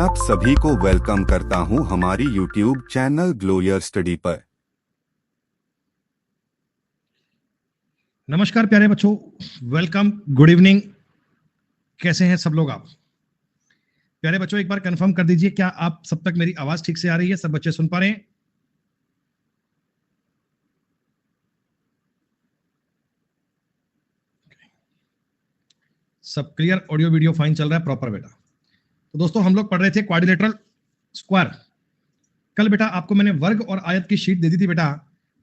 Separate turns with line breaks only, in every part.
आप सभी को वेलकम करता हूं हमारी YouTube चैनल ग्लोयर स्टडी पर।
नमस्कार प्यारे बच्चों, वेलकम, गुड इवनिंग। कैसे हैं सब लोग आप? प्यारे बच्चों, एक बार कंफर्म कर दीजिए, क्या आप सब तक मेरी आवाज ठीक से आ रही है? सब बच्चे सुन पा रहे हैं? सब क्लियर? ऑडियो वीडियो फाइन चल रहा है प्रॉपर बेटा? तो दोस्तों, हम लोग पढ़ रहे थे क्वाड्रिलेटरल स्क्वायर। कल बेटा आपको मैंने वर्ग और आयत की शीट दे दी थी बेटा।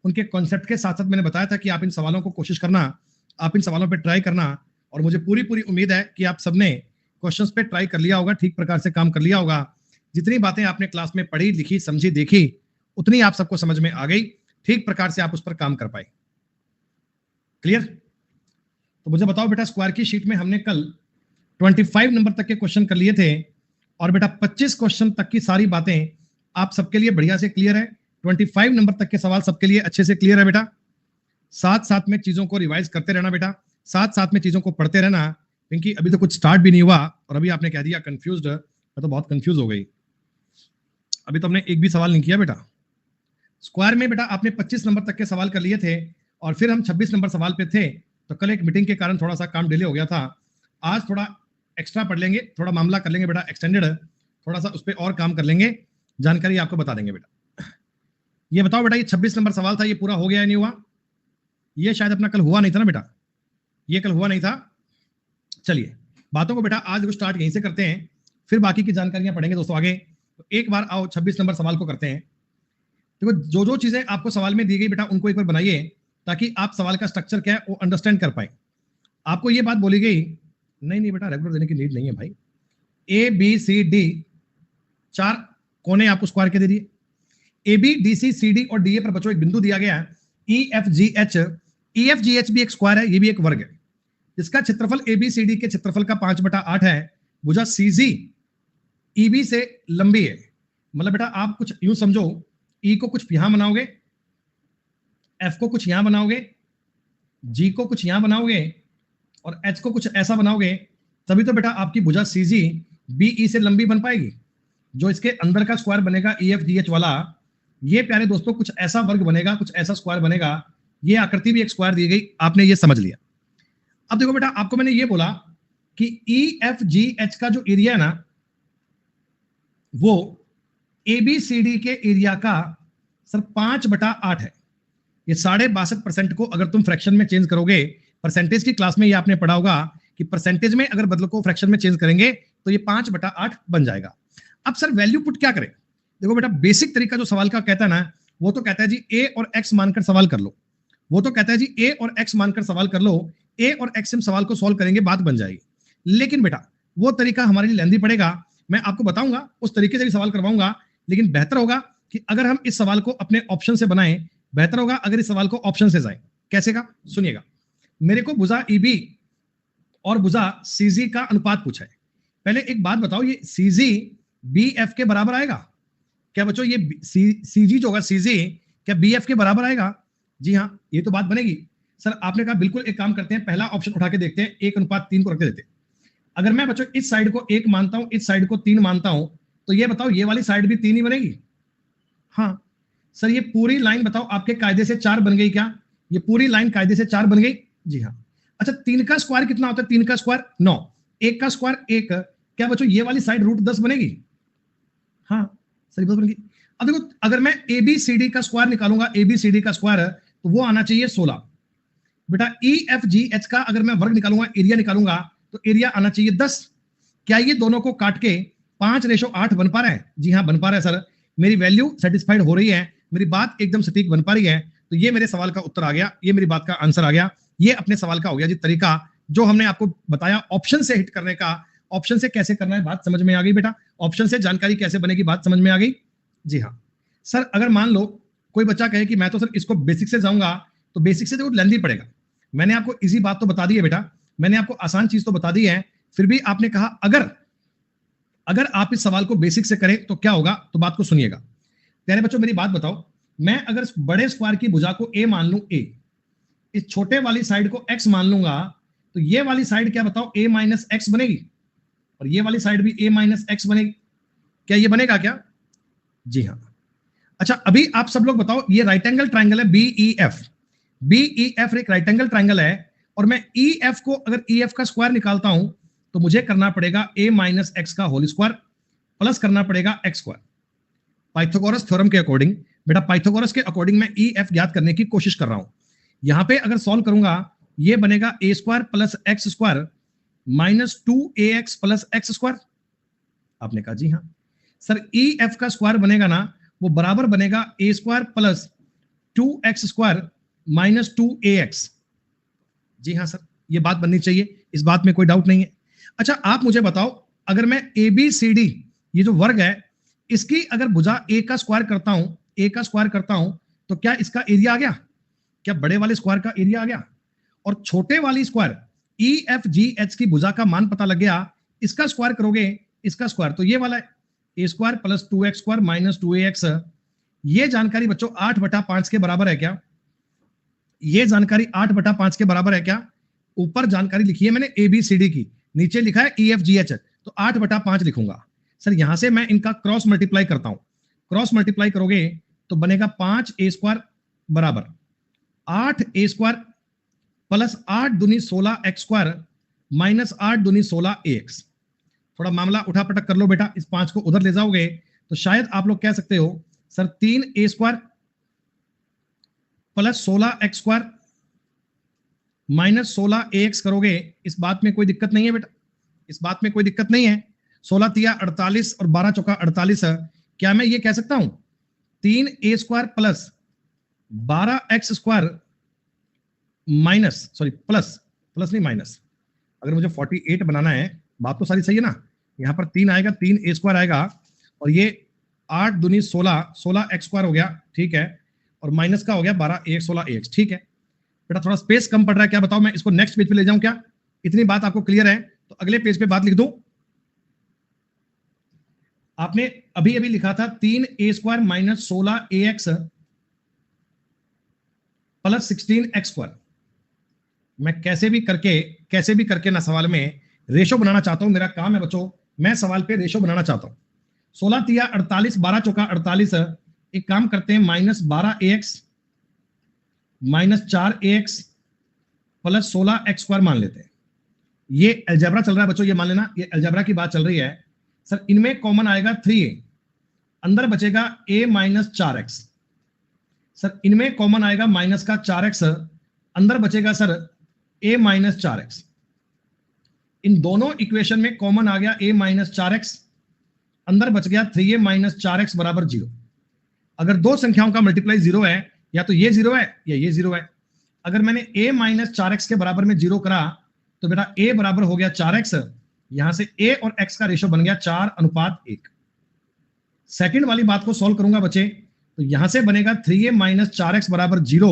उनके कॉन्सेप्ट के साथ साथ मैंने बताया था कि आप इन सवालों को कोशिश करना, आप इन सवालों पे ट्राई करना, और मुझे पूरी पूरी उम्मीद है कि आप सबने क्वेश्चंस पे ट्राई कर लिया होगा, ठीक प्रकार से काम कर लिया होगा। जितनी बातें आपने क्लास में पढ़ी, लिखी, समझी, देखी, उतनी आप सबको समझ में आ गई, ठीक प्रकार से आप उस पर काम कर पाए। क्लियर? तो मुझे बताओ बेटा, स्क्वायर की शीट में हमने कल 25 नंबर तक के क्वेश्चन कर लिए थे, और बेटा 25 क्वेश्चन तक की सारी बातें आप सबके लिए बढ़िया से क्लियर है। 25 नंबर तक के सवाल सबके लिए अच्छे से क्लियर है बेटा। साथ साथ में चीजों को रिवाइज करते रहना बेटा, साथ साथ में चीजों को पढ़ते रहना, क्योंकि अभी तो कुछ स्टार्ट भी नहीं हुआ और अभी आपने कह दिया कंफ्यूज्ड। मैं तो बहुत कंफ्यूज हो गई, अभी तो हमने एक भी सवाल नहीं किया बेटा। स्क्वायर में बेटा आपने 25 नंबर तक के सवाल कर लिए थे, और फिर हम 26 नंबर सवाल पे थे। तो कल एक मीटिंग के कारण थोड़ा सा काम डिले हो गया था। आज थोड़ा एक्स्ट्रा पढ़ लेंगे, थोड़ा मामला कर लेंगे बेटा एक्सटेंडेड, थोड़ा सा उस पर और काम कर लेंगे, जानकारी आपको बता देंगे बेटा। ये बताओ बेटा, ये 26 नंबर सवाल था, ये पूरा हो गया या नहीं हुआ? ये शायद अपना कल हुआ नहीं था ना बेटा, ये कल हुआ नहीं था। चलिए बातों को बेटा आज स्टार्ट यहीं से करते हैं, फिर बाकी की जानकारियां पढ़ेंगे दोस्तों आगे। तो एक बार आओ 26 नंबर सवाल को करते हैं। देखो, जो जो चीजें आपको सवाल में दी गई बेटा, उनको एक बार बनाइए, ताकि आप सवाल का स्ट्रक्चर क्या है वो अंडरस्टैंड कर पाए। आपको ये बात बोली गई, नहीं नहीं बेटा, रेगुलर देने की नीड नहीं है भाई। ए बी सी डी, 4 कोने आपको स्क्वायर के दे दिए। A B D C C D और डी ए पर बच्चों एक बिंदु दिया गया है E F G H. E F G H भी एक स्क्वायर है, ये भी एक वर्ग है। इसका क्षेत्रफल ए बी सी डी के क्षेत्रफल का 5/8 है। भुजा सी जी ई बी से लंबी है। मतलब बेटा आप कुछ यूं समझो, ई को कुछ यहां बनाओगे, एफ को कुछ यहां बनाओगे, जी को कुछ यहां बनाओगे, और एच को कुछ ऐसा बनाओगे, तभी तो बेटा आपकी भुजा सी जी बी ई से लंबी बन पाएगी। जो इसके अंदर का स्क्वायर बनेगा ई एफ जी एच वाला, ये प्यारे दोस्तों कुछ ऐसा वर्ग बनेगा, कुछ ऐसा स्क्वायर बनेगा। ये आकृति भी एक स्क्वायर दी गई, आपने ये समझ लिया। अब देखो बेटा, आपको मैंने ये बोला कि ई एफ जी एच का जो एरिया है ना, वो ए बी सी डी के एरिया का सर 5/8 है। ये 62.5% को अगर तुम फ्रैक्शन में चेंज करोगे, परसेंटेज की क्लास में ये आपने पढ़ा होगा कि परसेंटेज में अगर बदल को फ्रैक्शन में चेंज करेंगे तो ये 5/8 बन जाएगा। अब सर वैल्यू पुट क्या करें? देखो बेटा, बेसिक तरीका जो सवाल का कहता है ना, वो तो कहता है जी ए और एक्स मानकर सवाल कर लो। वो तो कहता है जी ए और एक्स मानकर सवाल कर लो, ए और एक्स हम सवाल को सॉल्व करेंगे, बात बन जाएगी। लेकिन बेटा वो तरीका हमारे लिए लेंदी पड़ेगा, मैं आपको बताऊंगा, उस तरीके से भी सवाल करवाऊंगा। लेकिन बेहतर होगा कि अगर हम इस सवाल को अपने ऑप्शन से बनाएं, बेहतर होगा अगर इस सवाल को ऑप्शन से जाए। कैसे का? सुनिएगा। मेरे को भुजा ईबी और भुजा सीजी का अनुपात पूछा है। पहले एक बात बताओ, ये सीजी बी एफ के बराबर आएगा क्या बच्चों? ये सीजी जो होगा सीजी क्या बी एफ के बराबर आएगा? जी हाँ, ये तो बात बनेगी। सर आपने कहा बिल्कुल, एक काम करते हैं, पहला ऑप्शन उठा के देखते हैं, 1:3 को रख के देते हैं। अगर मैं बच्चों इस साइड को 1 मानता हूं, इस साइड को 3 मानता हूं, तो ये बताओ ये वाली साइड भी 3 ही बनेगी? हाँ सर, ये पूरी लाइन बताओ आपके कायदे से 4 बन गई क्या? ये पूरी लाइन कायदे से 4 बन गई? जी हाँ। अच्छा, 3 का स्क्वायर कितना होता है? 3 का स्क्वायर 9, 1 का स्क्वायर 1, क्या बच्चों ये वाली साइड √10 बनेगी? हाँ सर, 10 बनेगी। अब देखो, अगर मैं ए बी सी डी का स्क्वायर निकालूंगा, ए बी सी डी का स्क्वायर, तो वो आना चाहिए 16। बेटा ई एफ जी एच का अगर मैं वर्ग निकालूंगा, एरिया निकालूंगा, तो एरिया आना चाहिए 10। क्या ये दोनों को काट के 5:8 बन पा रहा है? जी हाँ बन पा रहा है सर। मेरी वैल्यू सेटिस्फाइड हो रही है, मेरी बात एकदम सटीक बन पा रही है। तो ये मेरे सवाल का उत्तर आ गया, ये मेरी बात का आंसर आ गया। ये अपने सवाल का हो गया जी तरीका, जो हमने आपको बताया ऑप्शन से हिट करने का। ऑप्शन से कैसे करना है, बात समझ में आ गई बेटा? ऑप्शन से जानकारी कैसे बनेगी, बात समझ में आ गई? जी हाँ सर। अगर मान लो कोई बच्चा कहे कि मैं तो सर इसको बेसिक से जाऊंगा, तो बेसिक से तो लेंदी पड़ेगा। मैंने आपको इजी बात तो बता दी है बेटा, मैंने आपको आसान चीज तो बता दी है, फिर भी आपने कहा अगर आप इस सवाल को बेसिक से करें तो क्या होगा, तो बात को सुनिएगा। प्यारे बच्चों मेरी बात बताओ, मैं अगर बड़े स्क्वायर की भुजा को ए मान लूं, ए, इस छोटे वाली साइड को एक्स मान लूंगा, तो ये वाली साइड क्या बताओ, ए माइनस एक्स बनेगी, और ये वाली साइड भी ए माइनस एक्स बनेगी। क्या ये बनेगा क्या? जी हाँ। अच्छा, अभी आप सब लोग बताओ, ये राइट एंगल ट्राइंगल है बीईएफ। बीईएफ एक राइट एंगल ट्राइंगल है, और मैं ईएफ को, अगर ईएफ का स्क्वायर निकालता हूं तो मुझे करना पड़ेगा a माइनस एक्स का होल स्क्वायर प्लस करना पड़ेगा एक्स स्क्वायर। पाइथागोरस थ्योरम के अकॉर्डिंग, बेटा पाइथागोरस के अकॉर्डिंग मैं ईएफ ज्ञात करने की कोशिश कर रहा हूं। यहां पे अगर सॉल्व करूंगा, ये बनेगा a square plus x square minus 2ax plus x square. आपने कहा जी हाँ सर, ईएफ का स्क्वायर बनेगा ना, वो बराबर बनेगा a square plus 2x square minus 2ax। जी हाँ सर, ये बात बननी चाहिए, इस बात में कोई डाउट नहीं है। अच्छा, आप मुझे बताओ, अगर मैं ए बी सी डी, ये जो वर्ग है, इसकी अगर भुजा ए का स्क्वायर करता हूं, ए का स्क्वायर करता हूं, तो क्या इसका एरिया आ गया? क्या बड़े वाले स्क्वायर का एरिया आ गया? और छोटे वाली स्क्वायर ई एफ जी एच की भुजा का मान पता लग गया, इसका स्क्वायर करोगे, इसका स्क्वायर तो ये वाला है, a square plus 2x square minus 2ax। ये जानकारी बच्चों 8/5 के बराबर है क्या? ये जानकारी 8/5 के बराबर है क्या? ऊपर जानकारी लिखी है मैंने ए बी सी डी की, नीचे लिखा है ई एफ जी एच, तो 8/5 लिखूंगा। सर यहां से मैं इनका क्रॉस मल्टीप्लाई करता हूं, क्रॉस मल्टीप्लाई करोगे तो बनेगा 5a स्क्वायर बराबर 8a स्क्वायर प्लस 8 दूनी 16x स्क्वायर माइनस 8 दूनी 16ax। थोड़ा मामला उठा पटक कर लो बेटा, इस 5 को उधर ले जाओगे तो शायद आप लोग कह सकते हो sir 3a square plus 16x square minus 16ax करोगे, इस बात में कोई दिक्कत नहीं है बेटा, इस बात में कोई दिक्कत नहीं है। 16 तिया 48 और 12 चौका 48 है। क्या मैं ये कह सकता हूं 3a square plus 12x square minus, sorry plus, plus नहीं माइनस, अगर मुझे 48 बनाना है, बात तो सारी सही है ना, यहां पर 3 आएगा, 3a स्क्वायर आएगा, और ये 8 दूनी 16, 16x स्क्वायर हो गया, ठीक है, और माइनस का हो गया 12 16ax, ठीक है बेटा। थोड़ा स्पेस कम पड़ रहा है, क्या बताओ मैं इसको नेक्स्ट पेज पे ले जाऊं क्या? इतनी बात आपको क्लियर है तो अगले पेज पे बात लिख दूं। आपने अभी अभी लिखा था 3a square minus 16ax plus 16x square. मैं कैसे भी करके ना सवाल में रेशो बनाना चाहता हूं, मेरा काम है बच्चों, मैं सवाल पे रेशो बनाना चाहता हूं। 16 तिया 48, 12 चौका 48, एक काम करते हैं minus 12ax minus 4ax plus 16x square मान लेते हैं। ये अलजेब्रा चल रहा है बच्चों, ये मान लेना, ये अलजेब्रा की बात चल रही है। सर इनमें कॉमन आएगा 3a, अंदर बचेगा a माइनस 4x। सर इनमें कॉमन आएगा माइनस का 4x, अंदर बचेगा सर a माइनस 4x। इन दोनों इक्वेशन में कॉमन आ गया a माइनस 4x, अंदर बच गया 3a माइनस 4x बराबर 0। अगर दो संख्याओं का मल्टीप्लाई 0 है, या तो ये 0 है या ये 0 है। अगर मैंने a माइनस 4x के बराबर में 0 करा तो बेटा a बराबर हो गया 4x, यहां से a और x का रेशो बन गया 4:1। सेकंड वाली बात को सॉल्व करूंगा बच्चे, तो यहां से बनेगा 3a माइनस 4x बराबर 0,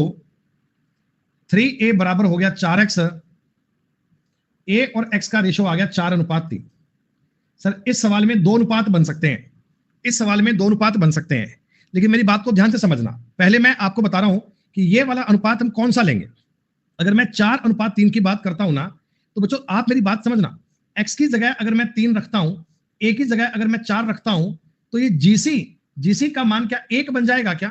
3a बराबर हो गया 4x, a और x का रेशो आ गया 4:3। सर इस सवाल में 2 अनुपात बन सकते हैं, इस सवाल में 2 अनुपात बन सकते हैं, लेकिन मेरी बात को ध्यान से समझना। पहले मैं आपको बता रहा हूं कि ये वाला अनुपात हम कौन सा लेंगे। अगर मैं 4:3 की बात करता हूं ना, तो बच्चों आप मेरी बात समझना, x की जगह अगर मैं 3 रखता हूं, a की जगह अगर मैं 4 रखता हूं, तो ये जीसी का मान क्या 1 बन जाएगा क्या?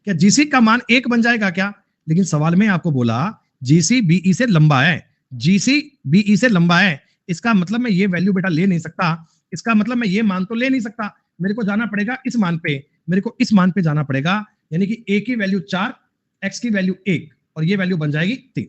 क्या जीसी का मान 1 बन जाएगा क्या? लेकिन सवाल में आपको बोला जीसी बीई से लंबा है, जीसी बीई से लंबा है, इसका मतलब मैं ये वैल्यू बेटा ले नहीं सकता, इसका मतलब मैं ये मान तो ले नहीं सकता, मेरे को जाना पड़ेगा इस मान पे, मेरे को इस मान पे जाना पड़ेगा, यानी कि a की वैल्यू 4, x की वैल्यू 1 और ये वैल्यू बन जाएगी 3।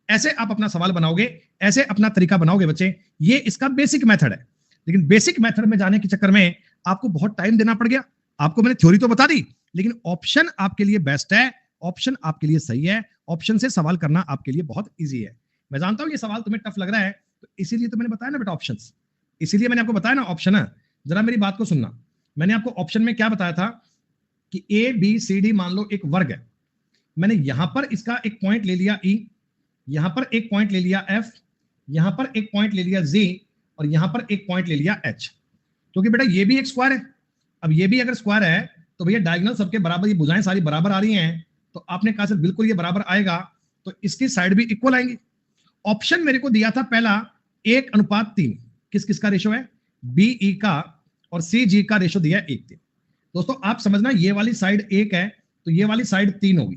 ऐसे आप अपना सवाल बनाओगे, ऐसे अपना तरीका बनाओगे बच्चे, ये इसका बेसिक मेथड है। लेकिन बेसिक मेथड में जाने के चक्कर में आपको बहुत टाइम देना पड़ गया। आपको मैंने थ्योरी तो बता दी, लेकिन ऑप्शन आपके लिए बेस्ट है, ऑप्शन आपके लिए सही है, ऑप्शन से सवाल करना आपके लिए बहुत ईजी है। मैं जानता हूं ये सवाल तुम्हें टफ लग रहा है, तो इसीलिए तो मैंने बताया ना बेटा ऑप्शंस, इसीलिए मैंने आपको बताया ना ऑप्शन है। जरा मेरी बात को सुनना, मैंने आपको ऑप्शन में क्या बताया था कि ए बी सी डी मान लो एक वर्ग है, मैंने यहां पर इसका एक पॉइंट ले लिया ई, यहां पर एक पॉइंट ले लिया एफ, यहां पर एक पॉइंट ले लिया जी, और यहां पर एक पॉइंट ले लिया एच, क्योंकि बेटा ये भी एक स्क्वायर है। अब ये भी अगर स्क्वायर है तो भैया डायगोनल सबके बराबर, ये भुजाएं सारी बराबर आ रही हैं, तो आपने कहा सर बिल्कुल ये बराबर आएगा, तो इसकी साइड भी इक्वल आएंगी। ऑप्शन मेरे को दिया था पहला 1:3, किस किस का रेशो है? बीई का और सी जी का रेशो दिया है 1:3। दोस्तों आप समझना, ये वाली साइड 1 है तो ये वाली साइड 3 होगी,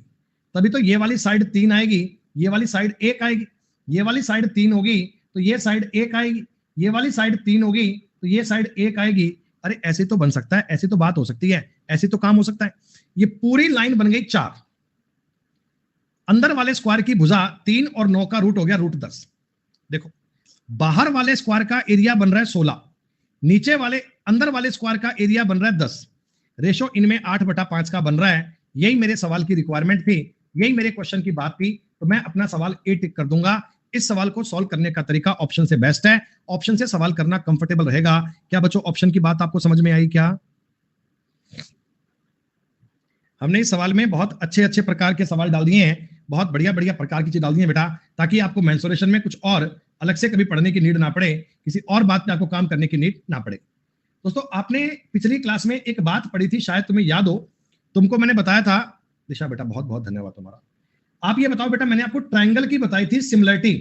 तभी तो ये वाली साइड 3 आएगी, ये वाली साइड 1 आएगी। ये वाली साइड 3 होगी तो ये साइड 1 आएगी, ये वाली साइड 3 होगी तो ये साइड 1 आएगी। अरे ऐसे तो बन सकता है, ऐसी तो बात हो सकती है, ऐसे तो काम हो सकता है। ये पूरी लाइन बन गई 4। अंदर वाले स्क्वायर की भुजा 3 और 9 का रूट हो गया √10। देखो बाहर वाले स्क्वायर का एरिया बन रहा है 16, नीचे वाले अंदर वाले स्क्वायर का एरिया बन रहा है 10। रेशो इनमें 8/5 का बन रहा है। यही मेरे सवाल की रिक्वायरमेंट थी, यही मेरे क्वेश्चन की बात थी, तो मैं अपना सवाल ए टिक कर दूंगा। इस सवाल को सॉल्व करने का तरीका ऑप्शन से बेस्ट है, ऑप्शन से सवाल करना कंफर्टेबल रहेगा। क्या बच्चों ऑप्शन की बात आपको समझ में आई क्या? हमने इस सवाल में बहुत अच्छे अच्छे प्रकार के सवाल डाल दिए हैं, बहुत बढ़िया बढ़िया प्रकार की चीज डाल दी है बेटा, ताकि आपको मेंसुरेशन में कुछ और अलग से कभी पढ़ने की नीड ना पड़े, किसी और बात पे आपको काम करने की नीड ना पड़े। दोस्तों आपने पिछली क्लास में एक बात पढ़ी थी, शायद तुम्हें याद हो, तुमको मैंने बताया था, दिशा बेटा बहुत बहुत धन्यवाद तुम्हारा। आप ये बताओ बेटा, मैंने आपको ट्राइंगल की बताई थी सिमिलरिटी।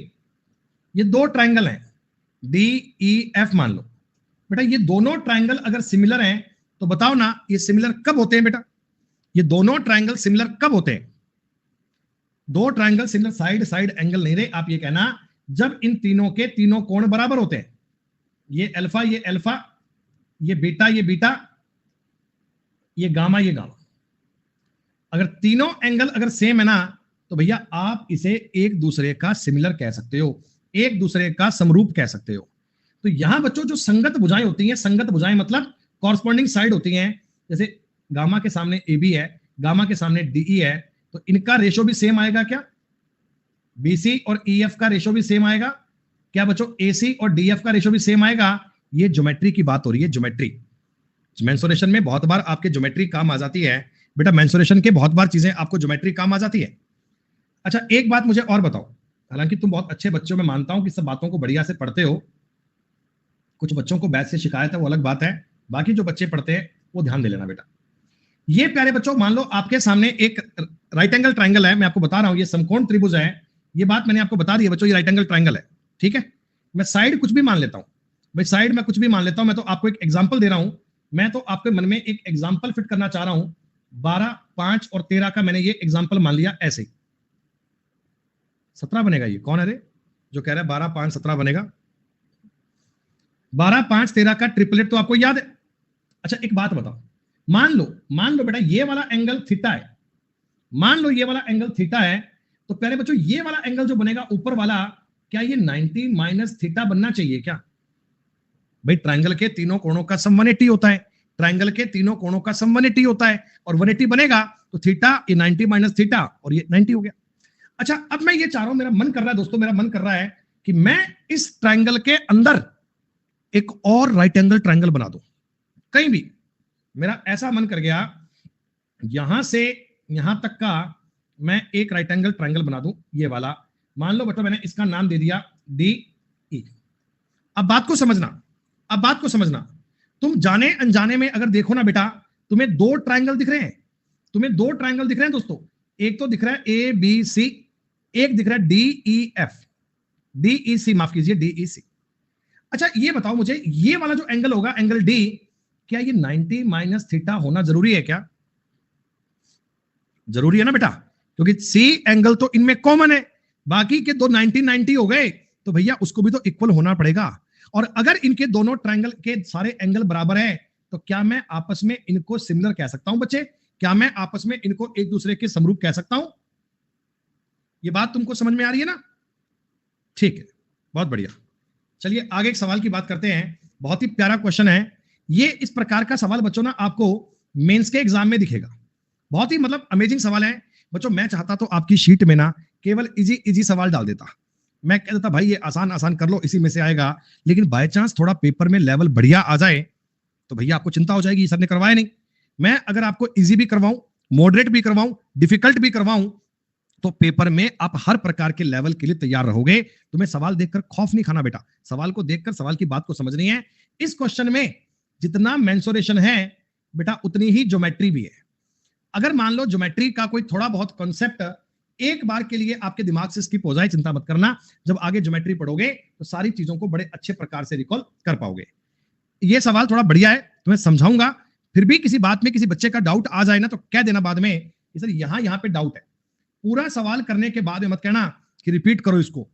ये 2 ट्राइंगल हैं DEF मान लो बेटा, ये दोनों ट्राइंगल अगर सिमिलर हैं तो बताओ ना ये सिमिलर कब होते हैं बेटा? ये दोनों ट्राइंगल सिमिलर कब होते हैं? 2 triangle similar side side angle नहीं रहे, आप ये कहना जब इन तीनों के तीनों कोण बराबर होते हैं। ये अल्फा ये अल्फा, ये बीटा ये बीटा, ये गामा ये गामा। अगर तीनों एंगल अगर सेम है ना तो भैया आप इसे एक दूसरे का सिमिलर कह सकते हो, एक दूसरे का समरूप कह सकते हो। तो यहां बच्चों जो संगत भुजाएं होती हैं, संगत भुजाएं मतलब कॉरस्पॉन्डिंग साइड होती हैं, जैसे गामा के सामने AB है, गामा के सामने DE है, तो इनका रेशो भी सेम आएगा क्या? BC और EF का रेशो भी सेम आएगा क्या बच्चों? AC और DF का रेशो भी सेम आएगा। ये ज्योमेट्री की बात हो रही है, ज्योमेट्री। मेंसुरेशन में बहुत बार आपके ज्योमेट्री काम आ जाती है बेटा, मेंसुरेशन के बहुत बार चीजें आपको ज्योमेट्री काम आ जाती है। अच्छा एक बात मुझे और बताओ, हालांकि तुम बहुत अच्छे बच्चों में मानता हूं कि सब बातों को बढ़िया से पढ़ते हो, कुछ बच्चों को बैच से शिकायत है वो अलग बात है, बाकी जो बच्चे पढ़ते हैं वो ध्यान दे लेना बेटा। ये प्यारे बच्चों मान लो आपके सामने एक राइट एंगल ट्राइंगल है, मैं आपको बता रहा हूं ये समकोण त्रिभुज है, ये बात मैंने आपको बता दी है बच्चों, ये राइट एंगल ट्राइंगल है, ठीक है। मैं साइड कुछ भी मान लेता हूं भाई, साइड में कुछ भी मान लेता हूं, मैं तो आपको एक एग्जांपल दे रहा हूं, मैं तो आपके मन में एक एग्जांपल फिट करना चाह रहा हूं। 12, 5 और 13 का मैंने ये एग्जांपल मान लिया, ऐसे ही 17 बनेगा। ये कौन है रे जो कह रहा है 12, 5, 17 बनेगा? 12, 5, 13 का ट्रिपलेट तो आपको याद है। अच्छा एक बात बताओ, मान लो बेटा ये वाला एंगल थीटा है, मान लो ये वाला एंगल थीटा है, तो प्यारे बच्चों ये वाला एंगल जो बनेगा ऊपर वाला, क्या ये 90 माइनस थीटा बनना चाहिए क्या? भाई ट्राइंगल के तीनों कोणों का सम 180 होता है, ट्राइंगल के तीनों कोणों का सम 180 होता है, और 180 बनेगा तो थीटा ये 90 माइनस थीटा और ये 90 हो गया। अच्छा अब मैं ये चाह रहा हूं, मेरा मन कर रहा है दोस्तों, मेरा मन कर रहा है कि मैं इस ट्राइंगल के अंदर एक और राइट एंगल ट्राइंगल बना दूं कहीं भी। मेरा ऐसा मन कर गया यहां से यहां तक का मैं एक राइट एंगल ट्राइंगल बना दूं, ये वाला मान लो बेटा, मैंने इसका नाम दे दिया DE। अब बात को समझना, अब बात को समझना, तुम जाने अनजाने में अगर देखो ना बेटा, तुम्हें 2 ट्राइंगल दिख रहे हैं, तुम्हें 2 ट्राइंगल दिख रहे हैं दोस्तों। एक तो दिख रहा है ABC, एक दिख रहा है DEF, DEC माफ कीजिए DEC। अच्छा ये बताओ मुझे, ये वाला जो एंगल होगा एंगल D, क्या ये 90 माइनस थीटा होना जरूरी है क्या? जरूरी है ना बेटा, क्योंकि C एंगल तो इनमें कॉमन है, बाकी के दो 90 हो गए, तो भैया उसको भी तो इक्वल होना पड़ेगा। और अगर इनके दोनों ट्राइंगल के सारे एंगल बराबर है, तो क्या मैं आपस में इनको सिमिलर कह सकता हूं बच्चे? क्या मैं आपस में इनको एक दूसरे के समरूप कह सकता हूं? ये बात तुमको समझ में आ रही है ना? ठीक है, बहुत बढ़िया। चलिए आगे एक सवाल की बात करते हैं, बहुत ही प्यारा क्वेश्चन है ये। इस प्रकार का सवाल बच्चों ना आपको मेंस के एग्जाम में दिखेगा, बहुत ही मतलब अमेजिंग सवाल है बच्चों। मैं चाहता तो आपकी शीट में ना केवल इजी इजी सवाल डाल देता, मैं कह देता भाई ये आसान आसान कर लो, इसी में से आएगा। लेकिन बाय चांस थोड़ा पेपर में लेवल बढ़िया आ जाए तो भैया आपको चिंता हो जाएगी, सर ने करवाया नहीं। मैं अगर आपको इजी भी करवाऊं, मॉडरेट भी करवाऊं, डिफिकल्ट भी करवाऊं, तो पेपर में आप हर प्रकार के लेवल के लिए तैयार रहोगे। तुम्हें सवाल देखकर खौफ नहीं खाना बेटा, सवाल को देखकर सवाल की बात को समझनी है। इस क्वेश्चन में जितना मेंसुरेशन है बेटा, उतनी ही ज्योमेट्री भी है। अगर मान लो ज्योमेट्री का कोई थोड़ा बहुत कॉन्सेप्ट एक बार के लिए आपके दिमाग से स्किप हो जाए, चिंता मत करना, जब आगे ज्योमेट्री पढ़ोगे तो सारी चीजों को बड़े अच्छे प्रकार से रिकॉल कर पाओगे। ये सवाल थोड़ा बढ़िया है, तुम्हें समझाऊंगा, फिर भी किसी बात में किसी बच्चे का डाउट आ जाए ना तो कह देना बाद में कि सर यहां पे डाउट है। पूरा सवाल करने के बाद में मत कहना कि रिपीट करो इसको,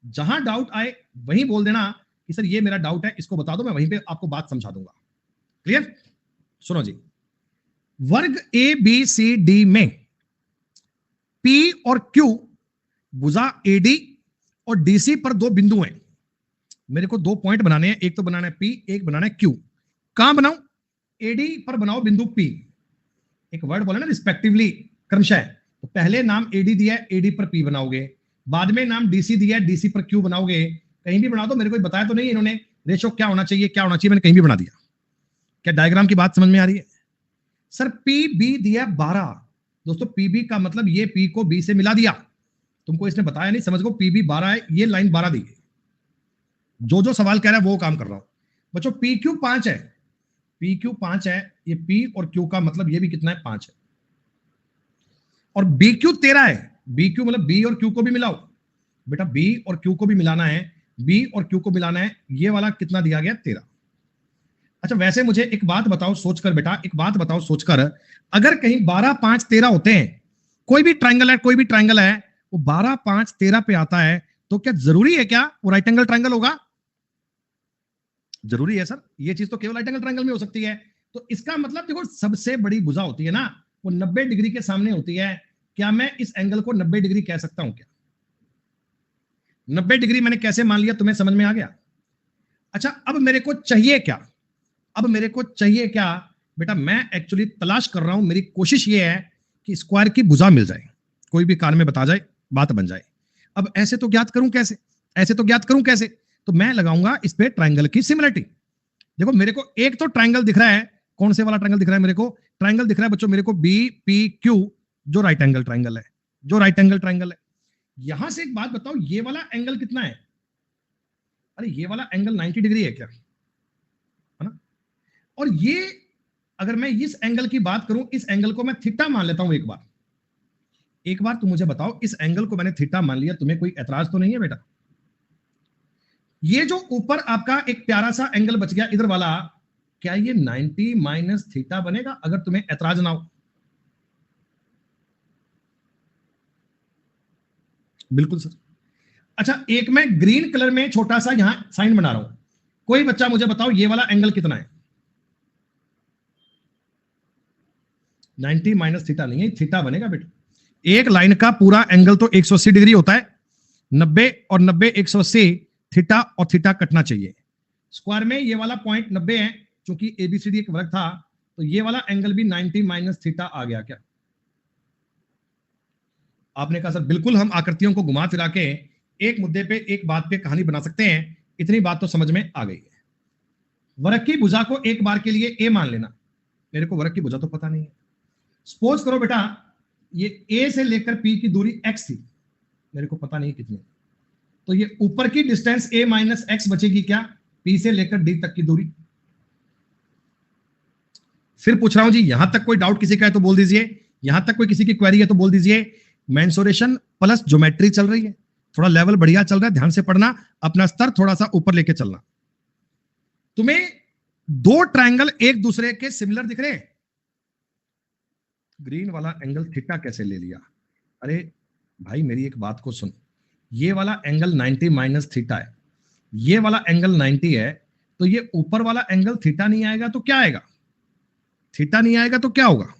जहां डाउट आए वहीं बोल देना कि सर ये मेरा डाउट है, इसको बता दो, मैं वहीं पे आपको बात समझा दूंगा। क्लियर? सुनो जी, वर्ग ए बी सी डी में पी और क्यू भुजा एडी और डीसी पर दो बिंदु हैं। मेरे को दो पॉइंट बनाने हैं, एक तो बनाना है पी, एक बनाना है क्यू। कहां बनाऊं? एडी पर बनाओ बिंदु पी। एक वर्ड बोला ना रिस्पेक्टिवली, क्रमशः, तो पहले नाम एडी दिया है, एडी पर पी बनाओगे, बाद में नाम डीसी दिया है, डीसी पर क्यू बनाओगे। कहीं भी बना दो, मेरे को बताया तो नहीं इन्होंने रेशो क्या होना चाहिए, क्या होना चाहिए, मैंने कहीं भी बना दिया। क्या डायग्राम की बात समझ में आ रही है? सर पी बी दिया 12। दोस्तों पी बी का मतलब ये पी को बी से मिला दिया, तुमको इसने बताया नहीं, समझ गो पी बी 12 है, ये लाइन 12 दी है। जो सवाल कह रहा है वो काम कर रहा हूं बच्चों। पी क्यू 5 है, पी क्यू 5 है, ये पी और क्यू का मतलब ये भी कितना है? 5 है। और बी क्यू 13 है, बी क्यू मतलब बी और क्यू को भी मिलाओ बेटा, बी और क्यू को भी मिलाना है, बी और क्यू को मिलाना है। ये वाला कितना दिया गया? 13। अच्छा वैसे मुझे एक बात बताओ सोचकर बेटा, एक बात बताओ सोचकर, अगर कहीं 12 5 13 होते हैं, कोई भी ट्रायंगल है, कोई भी ट्रायंगल है, वो 12 5 13 पे आता है, तो क्या जरूरी है क्या वो राइट एंगल ट्रायंगल होगा? जरूरी है सर, ये चीज तो केवल राइट एंगल ट्रायंगल में हो सकती है। तो इसका मतलब देखो, सबसे बड़ी भुजा होती है ना, वो 90 डिग्री के सामने होती है। क्या मैं इस एंगल को 90 डिग्री कह सकता हूं क्या? 90 डिग्री मैंने कैसे मान लिया, तुम्हें समझ में आ गया? अच्छा अब मेरे को चाहिए क्या? अब मेरे को चाहिए क्या बेटा? मैं एक्चुअली तलाश कर रहा हूं, मेरी कोशिश ये है कि स्क्वायर की भुजा मिल जाए, कोई भी कार में बता जाए, बात बन जाए। अब ऐसे तो ज्ञात करूं कैसे? ऐसे तो ज्ञात करूं कैसे? तो मैं लगाऊंगा इस पे ट्रायंगल की सिमिलरिटी। देखो मेरे को एक तो ट्रायंगल दिख रहा है, कौन से वाला ट्रायंगल दिख रहा है मेरे को? ट्रायंगल दिख रहा है बच्चों मेरे को बी पी क्यू, जो राइट एंगल ट्रायंगल है, जो राइट एंगल ट्रायंगल है। यहां से एक बात बताओ, ये वाला एंगल कितना है? अरे ये वाला एंगल 90 डिग्री है क्या? है ना? और ये अगर मैं इस एंगल की बात करूं, इस एंगल को मैं थीटा मान लेता हूं। एक बार तुम मुझे बताओ, इस एंगल को मैंने थीटा मान लिया, तुम्हें कोई एतराज तो नहीं है बेटा? ये जो ऊपर आपका एक प्यारा सा एंगल बच गया इधर वाला, क्या ये 90 माइनस थीटा बनेगा अगर तुम्हें एतराज ना हो? बिल्कुल सर। अच्छा एक मैं ग्रीन कलर में छोटा सा यहां साइन बना रहा हूं, कोई बच्चा मुझे बताओ ये वाला एंगल कितना है? 90 माइनस थीटा नहीं है, थीटा बनेगा बेटा। एक लाइन का पूरा एंगल तो 180 डिग्री होता है, 90 और 90 180, थीटा और थीटा कटना चाहिए। स्क्वायर में ये वाला पॉइंट 90 है, क्योंकि एबीसीडी एक वर्ग था, तो ये वाला एंगल भी 90 माइनस थीटा आ गया क्या? आपने कहा सर बिल्कुल, हम आकृतियों को घुमा फिरा के एक मुद्दे पे एक बात पे कहानी बना सकते हैं, इतनी बात तो समझ में आ गई है। वर्ग की भुजा को एक बार के लिए ए मान लेना, मेरे को वर्ग की भुजा तो पता नहीं है। सपोज करो बेटा ये ए से लेकर पी की दूरी एक्स थी, मेरे को पता नहीं कितनी, तो ये ऊपर की डिस्टेंस ए माइनस एक्स बचेगी क्या? पी से लेकर डी तक की दूरी। फिर पूछ रहा हूं जी, यहां तक कोई डाउट किसी का है तो बोल दीजिए, यहां तक कोई किसी की क्वेरी है तो बोल दीजिए। मेंसुरेशन प्लस ज्योमेट्री चल रही है, थोड़ा लेवल बढ़िया चल रहा है, ध्यान से पढ़ना, अपना स्तर थोड़ा सा ऊपर लेके चलना। तुम्हें दो ट्रायंगल एक दूसरे के सिमिलर दिख रहे हैं, ग्रीन वाला एंगल थीटा कैसे ले लिया? अरे भाई मेरी एक बात को सुन, ये वाला एंगल 90 माइनस थीटा है, ये वाला एंगल 90 है, तो ये ऊपर वाला एंगल थीटा नहीं आएगा तो क्या आएगा? थीटा नहीं आएगा तो क्या होगा?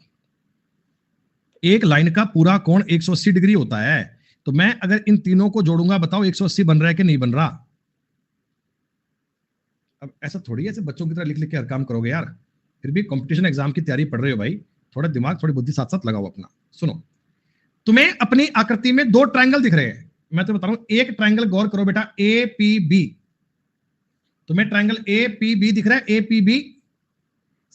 एक लाइन का पूरा कोण 180 डिग्री होता है, तो मैं अगर इन तीनों को जोड़ूंगा, बताओ 180 बन रहा है कि नहीं बन रहा? अब ऐसा थोड़ी है बच्चों की तरह लिख लिख के हर काम करोगे यार, फिर भी कंपटीशन एग्जाम की तैयारी पढ़ रहे हो भाई, थोड़ा दिमाग थोड़ी बुद्धि साथ साथ लगाओ अपना। सुनो, तुम्हें अपनी आकृति में दो ट्रायंगल दिख रहे हैं, मैं तो बता रहा हूं, एक ट्रायंगल गौर करो बेटा, ए पी बी। तुम्हें ट्रायंगल ए पी बी दिख रहा है, ए पी बी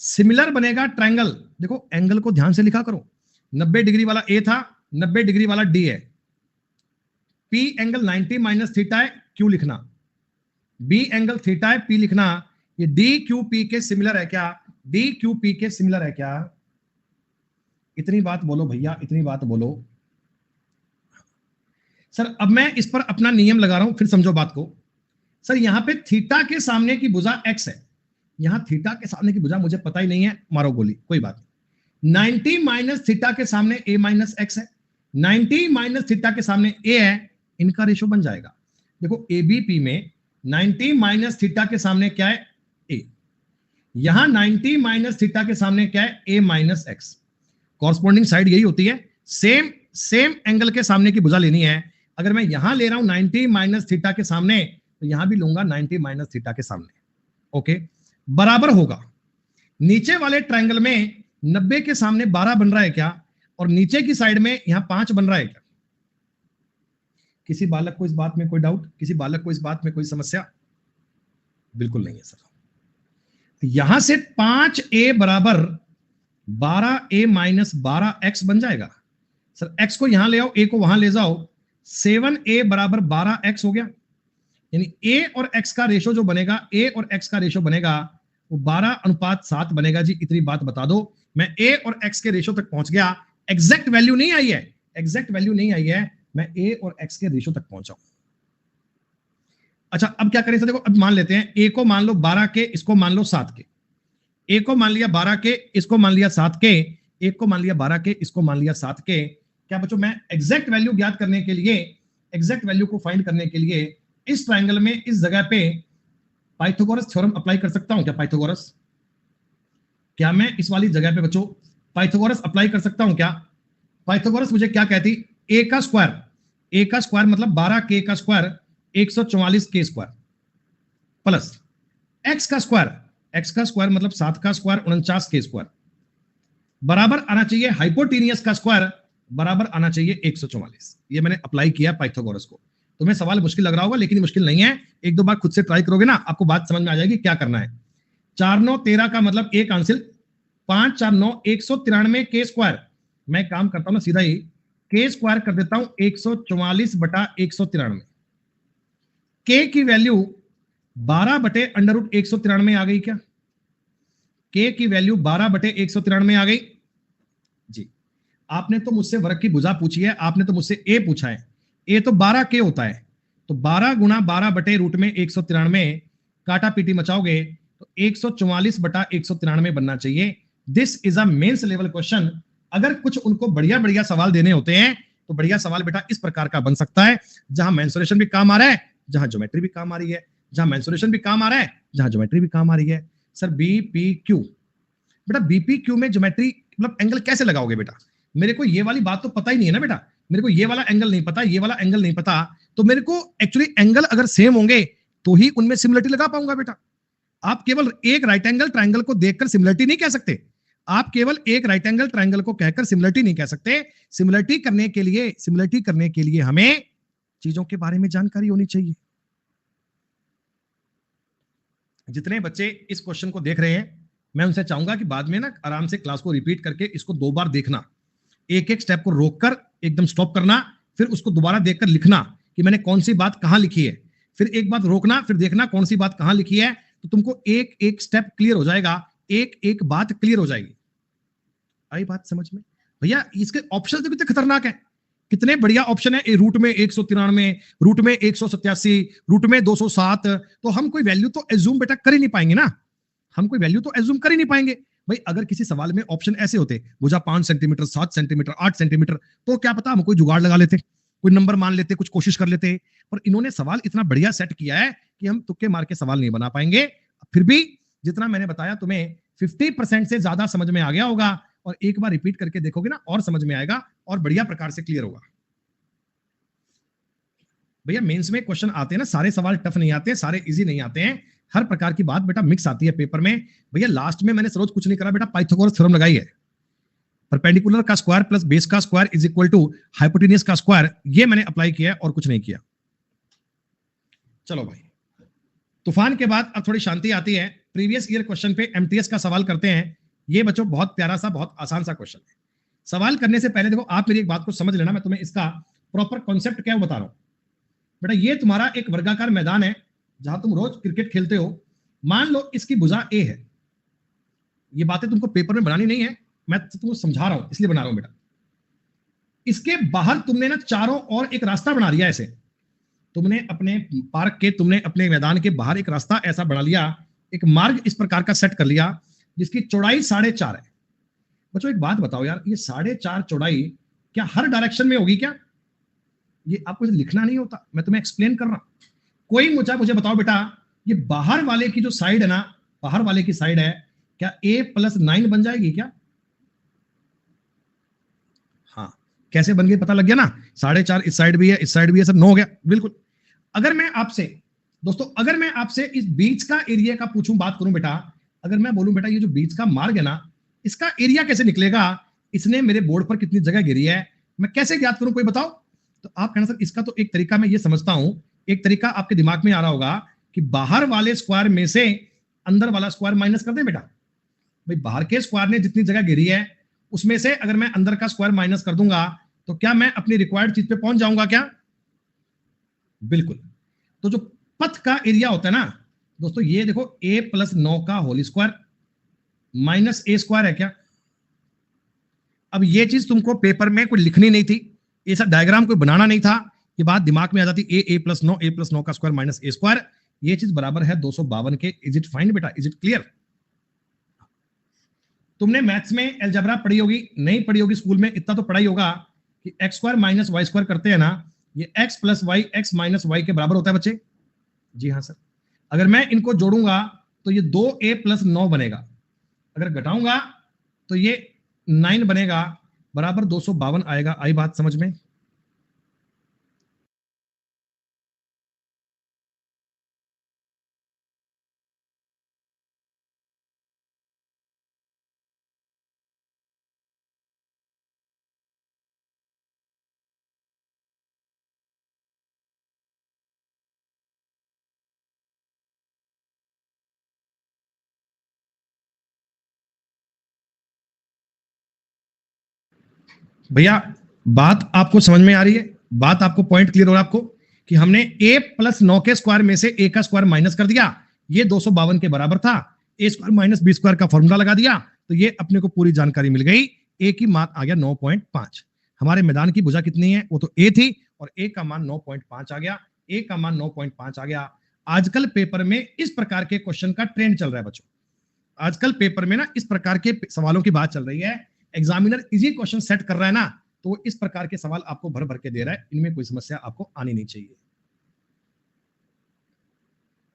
सिमिलर बनेगा ट्रायंगल। देखो एंगल को ध्यान से लिखा करो, 90 डिग्री वाला ए था, 90 डिग्री वाला डी है, पी एंगल 90 माइनस थीटा है, क्यू लिखना, बी एंगल थीटा है, पी लिखना। ये डी क्यू पी के सिमिलर है क्या? डी क्यू पी के सिमिलर है क्या? इतनी बात बोलो भैया, इतनी बात बोलो सर। अब मैं इस पर अपना नियम लगा रहा हूं, फिर समझो बात को। सर यहां पे थीटा के सामने की भुजा एक्स है, यहां थीटा के सामने की भुजा मुझे पता ही नहीं है, मारो गोली, कोई बात नहीं। 90 माइनस थीटा के सामने a माइनस एक्स है, 90 माइनस थीटा के सामने a है, इनका रेशो बन जाएगा। देखो एबीपी में 90 माइनस थीटा के सामने क्या है, a, यहां 90 माइनस थीटा के सामने क्या है, a minus x. Corresponding side यही होती है, सेम एंगल के सामने की भुजा लेनी है। अगर मैं यहां ले रहा हूं 90 माइनस थीटा के सामने, तो यहां भी लूंगा 90 माइनस थीटा के सामने। ओके, बराबर होगा। नीचे वाले ट्रायंगल में 90 के सामने 12 बन रहा है क्या, और नीचे की साइड में यहां 5 बन रहा है क्या? किसी बालक को इस बात में कोई डाउट, किसी बालक को इस बात में कोई समस्या? बिल्कुल नहीं है सर। तो यहां से 5a बराबर 12a माइनस 12x बन जाएगा। सर x को यहां ले आओ, a को वहां ले जाओ, 7a बराबर 12x हो गया। यानी a और x का रेशो जो बनेगा, a और x का रेशो बनेगा वो 12:7 बनेगा जी। इतनी बात बता दो, मैं a और x के रेशो तक पहुंच गया। एग्जैक्ट वैल्यू नहीं आई है, एग्जैक्ट वैल्यू नहीं आई है, मैं a और x के रेशो तक पहुंचा हूं। अच्छा, अब क्या करें सर? देखो, अब मान लेते हैं a को मान लो 12 के, इसको मान लो 7 के। a को मान लिया 12 के, इसको मान लिया 7 के, एक को मान लिया 12 के, इसको मान लिया 7 के। क्या बच्चों, मैं एग्जैक्ट वैल्यू ज्ञात करने के लिए, एग्जैक्ट वैल्यू को फाइंड करने के लिए इस ट्रायंगल में इस जगह पे पाइथागोरस थ्योरम अप्लाई कर सकता हूं क्या? पाइथागोरस, क्या मैं इस वाली जगह पे बच्चों पाइथागोरस अप्लाई कर सकता हूं क्या? पाइथागोरस मुझे क्या कहती, a का स्क्वायर मतलब 12k का square 144k square, plus x का स्क्वायर मतलब 7 का स्क्वायर 49k स्क्वायर, बराबर आना चाहिए हाइपोटेनियस का स्क्वायर, बराबर आना चाहिए 144। ये मैंने अप्लाई किया पाइथागोरस को। तुम्हें सवाल मुश्किल लग रहा होगा, लेकिन मुश्किल नहीं है। एक दो बार खुद से ट्राई करोगे ना, आपको बात समझ में आ जाएगी क्या करना है। 4 9 13 का मतलब एक आंसर, 5 4 9 193 के स्क्वायर। मैं काम करता हूं ना सीधा ही, के स्क्वायर कर देता हूं 144 बटा 193। के की वैल्यू 12 बटे अंडर रूट 193 आ गई क्या? के की वैल्यू 12 बटे 193 आ गई जी। आपने तो मुझसे वर्ग की भुजा पूछी है, आपने तो मुझसे ए पूछा है। ए तो 12 के होता है, तो 12 गुणा 12 बटे रूट में 193, काटा पीटी मचाओगे तो 144 बटा 193 बनना चाहिए। This is a mains level question. अगर कुछ उनको बढ़िया बढ़िया सवाल देने होते हैं तो बढ़िया सवाल बेटा इस प्रकार का बन सकता है, जहां मेंसुरेशन भी काम आ रहा है, जहां ज्योमेट्री भी काम आ रही है, जहां मेंसुरेशन भी काम आ रहा है, जहां ज्योमेट्री भी काम आ रही है। सर बीपीक्यू, बेटा बीपीक्यू में ज्योमेट्री मतलब एंगल कैसे लगाओगे बेटा? मेरे को ये वाली बात तो पता ही नहीं है ना बेटा, मेरे को ये वाला एंगल नहीं पता, ये वाला एंगल नहीं पता, तो मेरे को एक्चुअली एंगल अगर सेम होंगे तो ही उनमें सिमिलरिटी लगा पाऊंगा बेटा। आप केवल एक राइट एंगल ट्रायंगल को देखकर सिमिलरिटी नहीं कह सकते, आप केवल एक राइट एंगल ट्रायंगल को कहकर सिमिलरिटी नहीं कह सकते। सिमिलरिटी करने के लिए हमें चीजों के बारे में जानकारी होनी चाहिए। जितने बच्चे इस क्वेश्चन को देख रहे हैं, मैं उनसे चाहूंगा कि बाद में ना आराम से क्लास को रिपीट करके इसको 2 बार देखना, एक एक स्टेप को रोककर एकदम स्टॉप करना, फिर उसको दोबारा देखकर लिखना कि मैंने कौन सी बात कहां लिखी है, फिर एक बात रोकना, फिर देखना कौन सी बात कहां लिखी है, तो तुमको एक एक स्टेप क्लियर हो जाएगा, एक एक बात क्लियर हो जाएगी। आई बात समझ में? भैया इसके ऑप्शन तो कितने खतरनाक है, कितने बढ़िया ऑप्शन है। रूट में 193, रूट में 187, रूट में 207, तो हम कोई वैल्यू तो एज्यूम बेटा कर ही नहीं पाएंगे ना, हम कोई वैल्यू तो एज्यूम कर ही नहीं पाएंगे। भाई अगर किसी सवाल में ऑप्शन ऐसे होते, भुजा 5 सेंटीमीटर, 7 सेंटीमीटर, 8 सेंटीमीटर, तो क्या पता हम कोई जुगाड़ लगा लेते, कोई नंबर मान लेते, कुछ कोशिश कर लेते। पर इन्होंने सवाल इतना बढ़िया सेट किया है कि हम तुक्के मार के सवाल नहीं बना पाएंगे। फिर भी जितना मैंने बताया तुम्हें 50% से ज्यादा समझ में आ गया होगा, और एक बार रिपीट करके देखोगे ना और समझ में आएगा और बढ़िया प्रकार से क्लियर होगा। भैया मेंस में क्वेश्चन आते हैं ना, सारे सवाल टफ नहीं आते, सारे इजी नहीं आते हैं, हर प्रकार की बात बेटा मिक्स आती है पेपर में। भैया लास्ट में मैंने सरोज कुछ नहीं करा बेटा, पाइथागोरस थ्योरम लगाई है, परपेंडिकुलर का स्क्वायर प्लस बेस का square is equal to hypotenuse का स्क्वायर, ये मैंने अप्लाई किया है और कुछ नहीं किया। चलो भाई, तूफान के बाद अब थोड़ी शांति आती है। प्रीवियस ईयर क्वेश्चन पे एमटीएस का सवाल करते हैं। ये बच्चों बहुत प्यारा सा, बहुत आसान सा क्वेश्चन है। सवाल करने से पहले देखो आप मेरी एक बात को समझ लेना, मैं तुम्हें इसका प्रॉपर कॉन्सेप्ट क्या बता रहा हूं। बेटा ये तुम्हारा एक वर्गाकार मैदान है जहां तुम रोज क्रिकेट खेलते हो। मान लो इसकी भुजा ए है, ये बातें तुमको पेपर में बनानी नहीं है, मैं तुमको समझा रहा हूं इसलिए बना रहा हूं बेटा। इसके बाहर तुमने ना चारों ओर एक रास्ता बना लिया, ऐसे तुमने अपने पार्क के, तुमने अपने मैदान के बाहर एक रास्ता ऐसा बना लिया, एक मार्ग इस प्रकार का सेट कर लिया जिसकी चौड़ाई 4.5 है। बच्चों एक बात बताओ यार, ये 4.5 चौड़ाई क्या हर डायरेक्शन में होगी क्या? ये आपको लिखना नहीं होता, मैं तुम्हें एक्सप्लेन कर रहा हूं। कोई मुझे बताओ बेटा, ये बाहर वाले की जो साइड है ना, बाहर वाले की साइड है, क्या a+9 बन जाएगी क्या? हाँ, कैसे बन गई पता लग गया ना? 4.5 इस साइड भी है, इस साइड भी है, सब 9 हो गया। बिल्कुल। अगर मैं आपसे दोस्तों, अगर मैं आपसे इस बीच का एरिया का पूछूं, बात करूं बेटा, अगर मैं बोलूं बेटा ये जो बीच का मार्ग है ना, इसका एरिया कैसे निकलेगा? इसने मेरे बोर्ड पर कितनी जगह घेरी है, मैं कैसे ज्ञात करूं, कोई बताओ? तो आप कहना सर इसका तो एक तरीका मैं ये समझता हूं, एक तरीका आपके दिमाग में आ रहा होगा कि बाहर वाले स्क्वायर में से अंदर वाला स्क्वायर माइनस कर दे बेटा। भाई बाहर के स्क्वायर ने जितनी जगह घेरी है उसमें से अगर मैं अंदर का स्क्वायर माइनस कर दूंगा तो क्या मैं अपनी रिक्वायर्ड चीज पे पहुंच जाऊंगा क्या? बिल्कुल। तो जो पथ का एरिया होता है ना दोस्तों, ये देखो a+9 का whole square minus a square है क्या? अब ये चीज तुमको पेपर में कोई लिखनी नहीं थी, ऐसा डायग्राम कोई बनाना नहीं था, ये बात दिमाग में आ जाती, a+9 का स्क्वायर माइनस a स्क्वायर, ये चीज बराबर है 252 के। इज इट फाइन बेटा? Is it clear? तुमने मैथ्स में अलजेब्रा पढ़ी होगी, नहीं पढ़ी होगी स्कूल में, इतना तो पढ़ा ही होगा कि x square minus y square करते हैं ना, ये x plus y x minus y के बराबर होता है बच्चे। जी हाँ सर। अगर मैं इनको जोड़ूंगा तो ये 2a+9 बनेगा, अगर घटाऊंगा तो ये 9 बनेगा, बराबर 252 आएगा। आई बात समझ में? भैया बात आपको समझ में आ रही है? बात आपको पॉइंट क्लियर हो रहा है आपको कि हमने a+9 के स्क्वायर में से a का स्क्वायर माइनस कर दिया, ये 252 के बराबर था, a square minus b square का फॉर्मूला लगा दिया, तो ये अपने को पूरी जानकारी मिल गई। a की मान आ गया 9.5। हमारे मैदान की भुजा कितनी है? वो तो a थी, और a का मान 9.5 आ गया, a का मान 9.5 आ गया। आजकल पेपर में इस प्रकार के क्वेश्चन का ट्रेंड चल रहा है बच्चों, आजकल पेपर में ना इस प्रकार के सवालों की बात चल रही है। एग्जामिनर इजी क्वेश्चन सेट कर रहा है ना, तो वो इस प्रकार के सवाल आपको भर भर के दे रहा है, इनमें कोई समस्या आपको आनी नहीं चाहिए।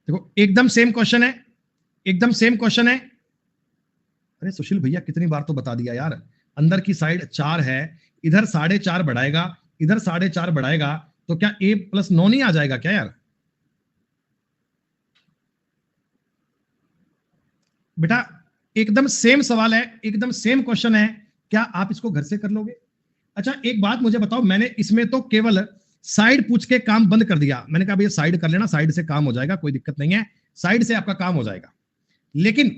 देखो एकदम सेम क्वेश्चन है, एकदम सेम क्वेश्चन है। अरे सुशील भैया कितनी बार तो बता दिया यार, अंदर की साइड 4 है, इधर 4.5 बढ़ाएगा, इधर 4.5 बढ़ाएगा, तो क्या a+9 नहीं आ जाएगा क्या यार? बेटा एकदम सेम सवाल है, एकदम सेम क्वेश्चन है, क्या आप इसको घर से कर लोगे? अच्छा एक बात मुझे बताओ, मैंने इसमें तो केवल साइड पूछ के काम बंद कर दिया, मैंने कहा भैया साइड कर लेना, साइड से काम हो जाएगा, कोई दिक्कत नहीं है, साइड से आपका काम हो जाएगा। लेकिन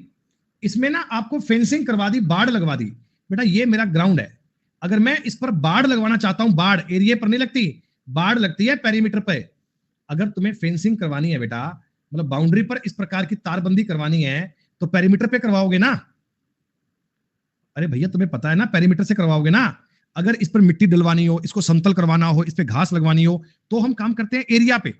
इसमें ना आपको फेंसिंग करवा दी, बाढ़ लगवा दी। बेटा ये मेरा ग्राउंड है, अगर मैं इस पर बाढ़ लगवाना चाहता हूं, बाढ़ एरिया पर नहीं लगती, बाढ़ लगती है पेरीमीटर पे। अगर तुम्हें फेंसिंग करवानी है बेटा, मतलब बाउंड्री पर इस प्रकार की तारबंदी करवानी है, तो पेरीमीटर पे करवाओगे ना? अरे भैया तुम्हें पता है ना, पेरीमीटर से करवाओगे ना। अगर इस पर मिट्टी डलवानी हो, इसको समतल करवाना हो, इस पे घास लगवानी हो, तो हम काम करते हैं एरिया पे।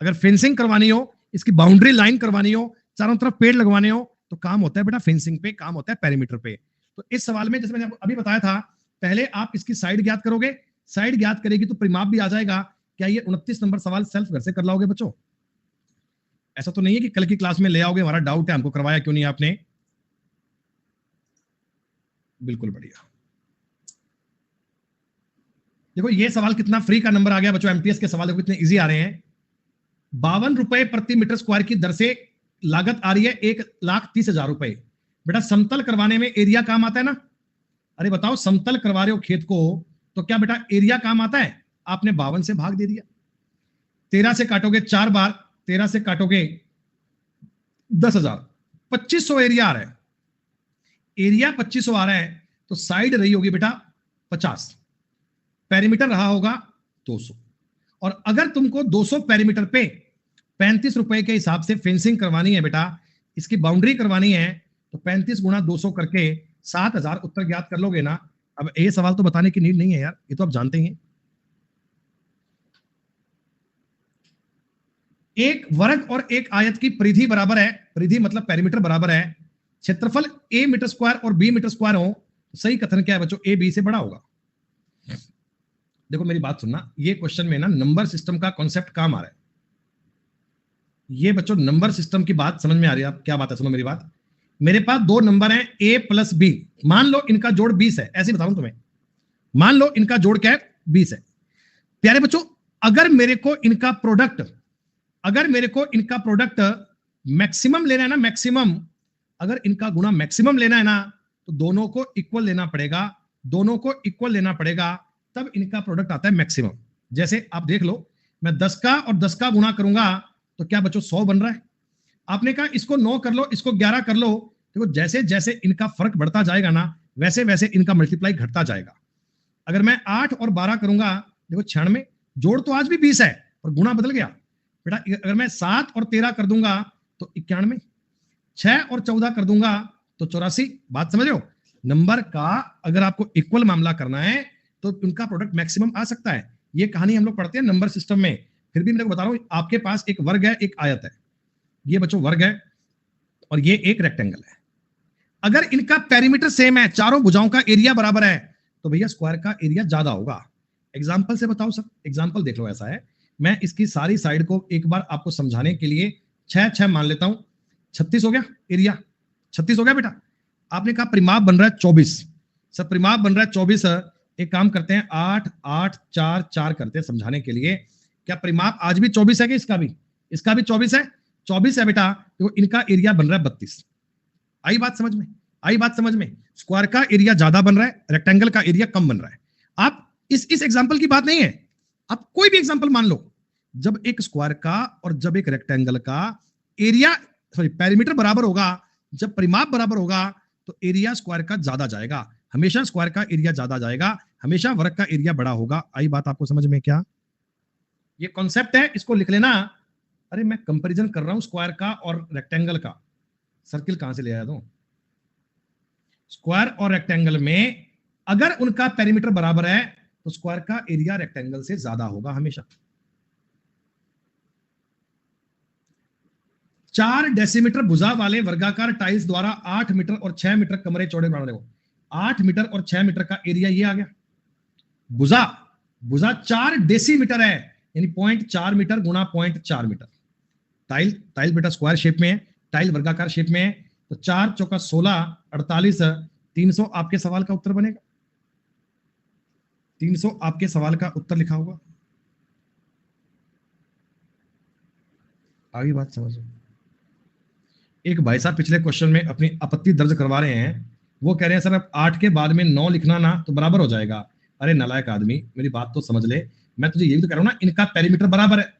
अगर फेंसिंग करवानी हो, इसकी बाउंड्री लाइन करवानी हो, चारों तरफ पेड़ लगवाने हो, तो काम होता है बेटा फेंसिंग पे, काम होता है पेरीमीटर पे। तो इस सवाल में जैसे मैंने अभी बताया था, पहले आप इसकी साइड ज्ञात करोगे, साइड ज्ञात करेगी तो परिमाप भी आ जाएगा। क्या ये 29 नंबर सवाल सेल्फ घर से कर लाओगे बच्चों? ऐसा तो नहीं है कि कल की क्लास में ले आओगे, हमारा डाउट है, हमको करवाया क्यों नहीं आपने? बिल्कुल बढ़िया। देखो ये सवाल कितना फ्री का नंबर आ गया बच्चों, एमटीएस के सवाल देखो कितने इजी आ रहे हैं। 52 रुपए प्रति मीटर स्क्वायर की दर से लागत आ रही है 1,30,000 रुपए। बेटा समतल करवाने में एरिया काम आता है ना? अरे बताओ समतल करवा रहे हो खेत को, तो क्या बेटा एरिया काम आता है? आपने 52 से भाग दे दिया, 13 से काटोगे 4 बार, 13 से काटोगे 10,000, 2500 एरिया आ रहा है। एरिया 2500 आ रहा है, तो साइड रही होगी बेटा 50, पेरीमीटर रहा होगा 200। और अगर तुमको 200 पेरीमीटर पे 35 रुपए के हिसाब से फेंसिंग करवानी है बेटा, इसकी बाउंड्री करवानी है, तो 35 गुणा 200 करके 7,000 उत्तर ज्ञात कर लोगे ना। अब ये सवाल तो बताने की नीड नहीं है यार, ये तो आप जानते हैं। एक वर्ग और एक आयत की परिधि बराबर है, परिधि मतलब पेरीमीटर बराबर है, क्षेत्रफल a मीटर स्क्वायर और b मीटर स्क्वायर हो, तो सही कथन क्या है बच्चों? a b से बड़ा होगा। देखो मेरी बात सुनना, ये क्वेश्चन में ना नंबर सिस्टम का कॉन्सेप्ट काम आ रहा है। ये बच्चों नंबर सिस्टम की बात समझ में आ रही है? आप क्या बात है, सुनो मेरी बात। मेरे पास दो नंबर हैं a प्लस b, मान लो इनका जोड़ 20 है, ऐसे बताऊं तुम्हें, मान लो इनका जोड़ क्या है? 20 है। प्यारे बच्चों, अगर मेरे को इनका प्रोडक्ट मैक्सिमम लेना है ना, मैक्सिमम, अगर इनका गुणा मैक्सिमम लेना है ना, तो दोनों को इक्वल लेना पड़ेगा, दोनों को इक्वल लेना पड़ेगा, तब इनका प्रोडक्ट आता है मैक्सिमम। जैसे आप देख लो, मैं 10 का और 10 का गुणा करूंगा तो क्या बच्चों 100 बन रहा है। आपने कहा इसको 9 कर लो, इसको 11 कर लो, देखो जैसे जैसे इनका फर्क बढ़ता जाएगा ना, वैसे वैसे इनका मल्टीप्लाई घटता जाएगा। अगर मैं 8 और 12 करूंगा, देखो 96, जोड़ तो आज भी 20 है और गुणा बदल गया बेटा। अगर मैं 7 और 13 कर दूंगा तो 91, 6 और 14 कर दूंगा तो 84। बात समझ रहे हो? नंबर का अगर आपको इक्वल मामला करना है तो उनका प्रोडक्ट मैक्सिमम आ सकता है। ये कहानी हम लोग पढ़ते हैं नंबर सिस्टम में। फिर भी मैं बता रहा हूं, आपके पास एक वर्ग है, एक आयत है, ये बच्चों वर्ग है और ये एक रेक्टेंगल है। अगर इनका पेरीमीटर सेम है, चारों भुजाओं का एरिया बराबर है, तो भैया स्क्वायर का एरिया ज्यादा होगा। एग्जाम्पल से बताओ सर, एग्जाम्पल देख लो। ऐसा है, मैं इसकी सारी साइड को एक बार आपको समझाने के लिए 6 मान लेता हूं। 36 हो गया एरिया, 36 हो गया बेटा। आपने कहा परिमाप बन रहा है 24, सर परिमाप बन रहा है 24। एक काम करते हैं, 8 8 4 4 करते हैं समझाने के लिए। क्या परिमाप आज भी 24 है कि इसका भी 24 है? 24 है बेटा। तो इनका एरिया बन रहा है 32। आई बात समझ में? आई बात समझ में? स्क्वायर का एरिया ज्यादा बन रहा है, रेक्टेंगल का एरिया कम बन रहा है। आप इस एग्जांपल की बात नहीं है, आप कोई भी एग्जांपल मान लो, जब एक स्क्वायर का और जब एक रेक्टेंगल का एरिया सॉरी पेरीमीटर बराबर होगा, जब परिमाप बराबर होगा, तो एरिया स्क्वायर का ज्यादा जाएगा। हमेशा स्क्वायर का एरिया ज्यादा जाएगा, हमेशा वर्ग का एरिया बड़ा होगा। आई बात आपको समझ में? क्या ये कॉन्सेप्ट है, इसको लिख लेना। अरे मैं कंपैरिजन कर रहा हूं स्क्वायर का और रेक्टेंगल का। सर्किल कहां से ले आया तो? स्क्वायर और रेक्टेंगल में अगर उनका पेरीमीटर बराबर है तो स्क्वायर का एरिया रेक्टेंगल से ज्यादा होगा हमेशा। 4 डेसीमीटर भुजा वाले वर्गाकार टाइल्स द्वारा 8 मीटर और 6 मीटर कमरे चौड़े बनाने को, 8 मीटर और 6 मीटर का एरिया ये आ गया। भुजा भुजा 4 डेसीमीटर है, यानी 0.4 मीटर गुणा 0.4 मीटर। टाइल टाइल बेटा स्क्वायर शेप में है, टाइल वर्गाकार शेप में है, तो 4 चौका 16 48 300 आपके सवाल का उत्तर बनेगा। 300 आपके सवाल का उत्तर लिखा होगा। आगे बात समझो। एक भाई साहब पिछले क्वेश्चन में अपनी आपत्ति दर्ज करवा रहे हैं। वो कह रहे हैं सर अब 8 के बाद में 9 लिखना ना तो बराबर हो जाएगा। अरे नालायक आदमी, मेरी बात तो समझ ले। मैं तुझे यही तो कह रहा हूं ना, इनका पेरीमीटर बराबर है।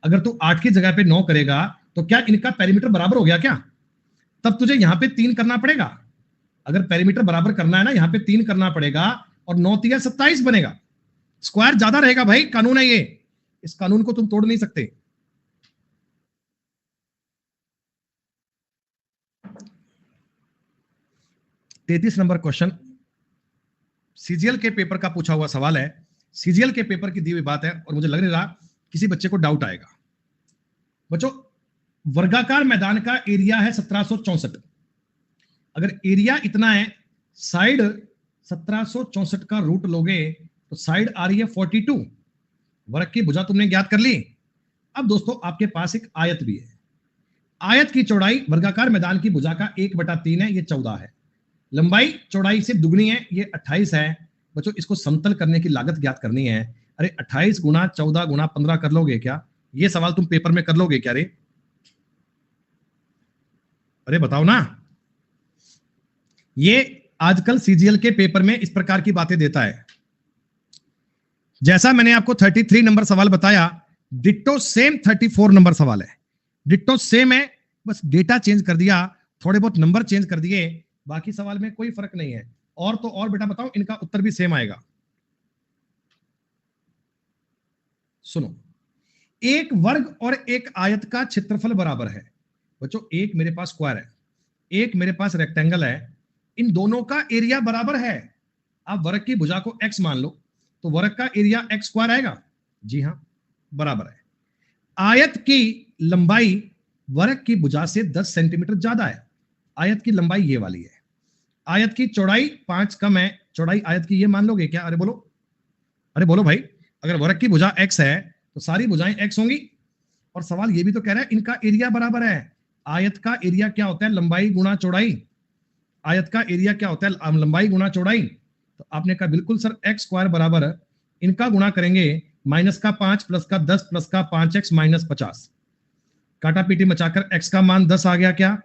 अगर तू 8 की जगह पे 9 करेगा तो क्या इनका पेरीमीटर बराबर हो गया क्या? तब तुझे यहां पे 3 करना पड़ेगा। अगर पेरीमीटर बराबर करना है ना, यहां पे 3 करना पड़ेगा और 9 3 27 बनेगा। स्क्वायर ज्यादा रहेगा भाई, कानून है ये, इस कानून को तुम तोड़ नहीं सकते। तैतीस नंबर क्वेश्चन सीजीएल के पेपर का पूछा हुआ सवाल है। सीजीएल के पेपर की दी हुई बात है और मुझे लग नहीं रहा किसी बच्चे को डाउट आएगा। बच्चों, वर्गाकार मैदान का एरिया है 1764। अगर एरिया इतना है, साइड 1764 का रूट लोगे तो साइड आ रही है 42। वर्ग की भुजा तुमने ज्ञात कर ली। अब दोस्तों आपके पास एक आयत भी है। आयत की चौड़ाई वर्गाकार मैदान की भुजा का 1/3 है, ये 14 है। लंबाई चौड़ाई से दुगनी है, ये 28 है। बच्चों इसको समतल करने की लागत ज्ञात करनी है। अरे 28 गुना 14 गुना 15 कर लोगे क्या? ये सवाल तुम पेपर में कर लोगे क्या? रे अरे बताओ ना। ये आजकल सीजीएल के पेपर में इस प्रकार की बातें देता है। जैसा मैंने आपको 33 नंबर सवाल बताया, डिट्टो सेम 34 नंबर सवाल है। डिट्टो सेम है, बस डेटा चेंज कर दिया, थोड़े बहुत नंबर चेंज कर दिए, बाकी सवाल में कोई फर्क नहीं है। और तो और बेटा बताओ, इनका उत्तर भी सेम आएगा। सुनो, एक वर्ग और एक आयत का क्षेत्रफल बराबर है। बच्चों एक मेरे पास स्क्वायर है, एक मेरे पास रेक्टेंगल है, इन दोनों का एरिया बराबर है। आप वर्ग की भुजा को x मान लो तो वर्ग का एरिया x स्क्वायर आएगा। जी हां, बराबर है। आयत की लंबाई वर्ग की भुजा से 10 सेंटीमीटर ज्यादा है। आयत की लंबाई ये वाली है, आयत की चौड़ाई 5 कम है, चौड़ाई आयत की ये मान लोगे क्या? अरे बोलो भाई, अगर वर्ग की भुजा x है तो सारी भुजाएं x होंगी। और सवाल ये भी तो कह रहा है इनका एरिया बराबर है। आयत का एरिया क्या होता है? लंबाई गुणा चौड़ाई। आयत का एरिया क्या होता है? लंबाई गुणा चौड़ाई। तो आपने कहा बिल्कुल सर, एक्स स्क्वायर बराबर इनका गुणा करेंगे माइनस का 5 प्लस का 10 प्लस का 5x माइनस 50, काटा पीटी मचाकर x का मान 10 आ गया क्या?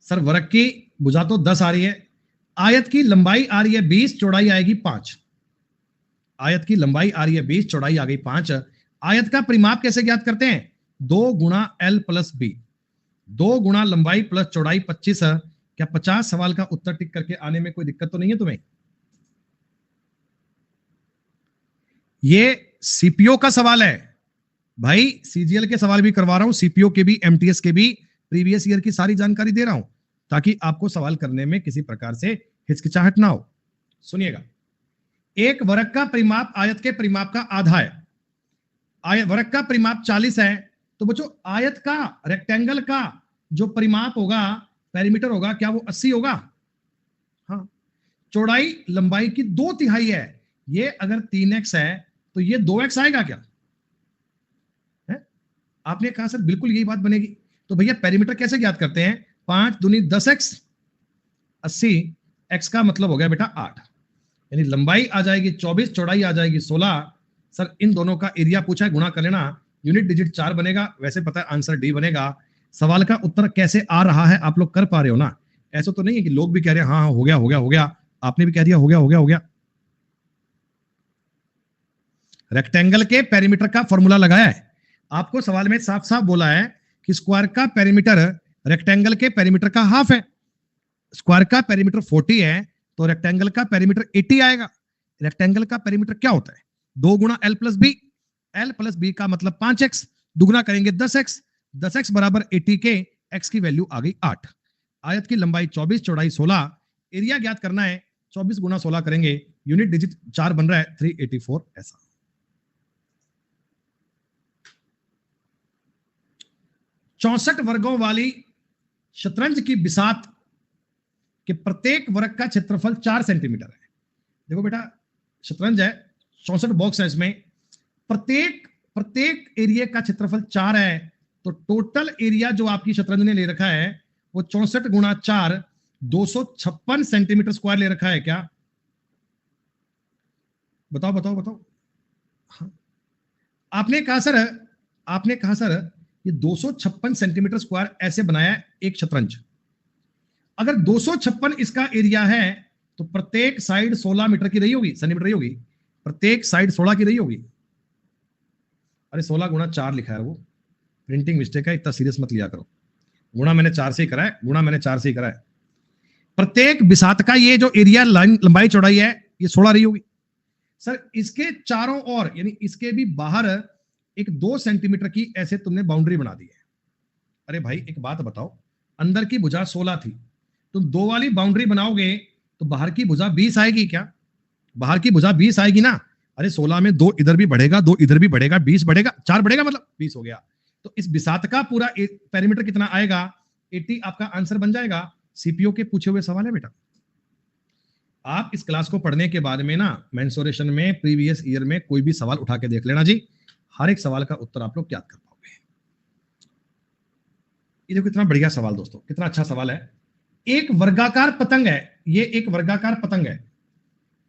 सर वर्ग की भुजा तो 10 आ रही है, आयत की लंबाई आ रही है 20, चौड़ाई आएगी 5। आयत की लंबाई आ रही है 20, चौड़ाई आ गई 5। आयत का परिमाप कैसे ज्ञात करते हैं? 2 गुणा L प्लस B। 2 गुणा लंबाई प्लस चौड़ाई 25। क्या 50 सवाल का उत्तर टिक करके आने में कोई दिक्कत तो नहीं है तुम्हें? ये सीपीओ का सवाल है भाई, सीजीएल के सवाल भी करवा रहा हूं, सीपीओ के भी, एमटीएस के भी, प्रीवियस ईयर की सारी जानकारी दे रहा हूं ताकि आपको सवाल करने में किसी प्रकार से हिचकिचाहट ना हो। सुनिएगा, एक वर्ग का परिमाप आयत के परिमाप का आधा है। वर्ग का परिमाप 40 है, तो बच्चों आयत का, रेक्टेंगल का जो परिमाप होगा, पेरीमीटर होगा, क्या वो 80 होगा? हाँ। चौड़ाई लंबाई की 2/3 है, ये अगर 3x है तो ये 2x आएगा क्या? है? आपने कहा सर बिल्कुल यही बात बनेगी। तो भैया पेरीमीटर कैसे ज्ञात करते हैं? 5 दूनी 10x, 80, x का मतलब हो गया बेटा 8, यानी लंबाई आ जाएगी 24, चौड़ाई आ जाएगी 16। सर इन दोनों का एरिया पूछा है, गुणा कर लेना, यूनिट डिजिट 4 बनेगा, वैसे पता है आंसर डी बनेगा। सवाल का उत्तर कैसे आ रहा है आप लोग कर पा रहे हो ना? ऐसा तो नहीं है कि लोग भी कह रहे हैं हाँ हाँ हो गया हो गया हो गया, आपने भी कह दिया हो गया हो गया हो गया। रेक्टेंगल के पेरीमीटर का फॉर्मूला लगाया है, आपको सवाल में साफ साफ बोला है कि स्क्वायर का पेरीमीटर रेक्टेंगल के पेरीमीटर का हाफ है। स्क्वायर का पेरीमीटर 40 है तो रेक्टेंगल का पेरीमीटर 80 आएगा। रेक्टेंगल का पेरीमीटर क्या होता है? 2 गुणा L plus b. L plus b का मतलब 5x, दुगुना करेंगे 10x, 10x बराबर 80 के x की वैल्यू आ गई 8। आयत की लंबाई 24, चौड़ाई 16, एरिया ज्ञात करना है, 24 गुणा 16 करेंगे, यूनिट डिजिट 4 बन रहा है 384। ऐसा 64 वर्गों वाली शतरंज की बिसात के प्रत्येक वर्ग का क्षेत्रफल 4 सेंटीमीटर है। देखो बेटा, शतरंज है, 64 बॉक्स है, इसमें प्रत्येक एरिया का क्षेत्रफल 4 है, तो टोटल एरिया जो आपकी शतरंज ने ले रखा है वो 64 गुणा 4, 256 सेंटीमीटर स्क्वायर ले रखा है क्या? बताओ बताओ बताओ। हाँ। आपने कहा सर ये 256 सेंटीमीटर स्क्वायर ऐसे बनाया है एक शतरंज। अगर 256 इसका एरिया है तो प्रत्येक साइड 16 मीटर की रही होगी, सेंटीमीटर रही होगी, प्रत्येक साइड 16 की रही होगी। अरे 16 गुणा 4 लिखा है, वो प्रिंटिंग मिस्टेक है, इतना सीरियस मत लिया करो। गुणा मैंने 4 से ही करा है, प्रत्येक बिसात का ये जो एरिया लंबाई चौड़ाई है ये 16 रही होगी। सर इसके चारों ओर यानी इसके भी बाहर एक 2 सेंटीमीटर की ऐसे तुमने बाउंड्री बना दी है। अरे भाई एक बात बताओ, अंदर की भुजा 16 थी, तुम 2 वाली बाउंड्री बनाओगे तो बाहर की भुजा 20 आएगी क्या? बाहर की भुजा 20 आएगी ना? अरे 16 में 2 इधर भी बढ़ेगा, 2 इधर भी बढ़ेगा, 20 बढ़ेगा, 4 बढ़ेगा, मतलब 20 हो गया। तो इस बिसात का पूरा पेरीमीटर कितना आएगा? 80 आपका आंसर बन जाएगा। सीपीओ के पूछे हुए सवाल है बेटा। आप इस क्लास को पढ़ने के बाद में ना मेंसुरेशन में, प्रीवियस ईयर में कोई भी सवाल उठा के देख लेना जी, हर एक सवाल का उत्तर आप लोग याद कर पाओगे। ये देखो कितना बढ़िया सवाल दोस्तों, कितना अच्छा सवाल है। एक वर्गाकार पतंग है, ये एक वर्गाकार पतंग है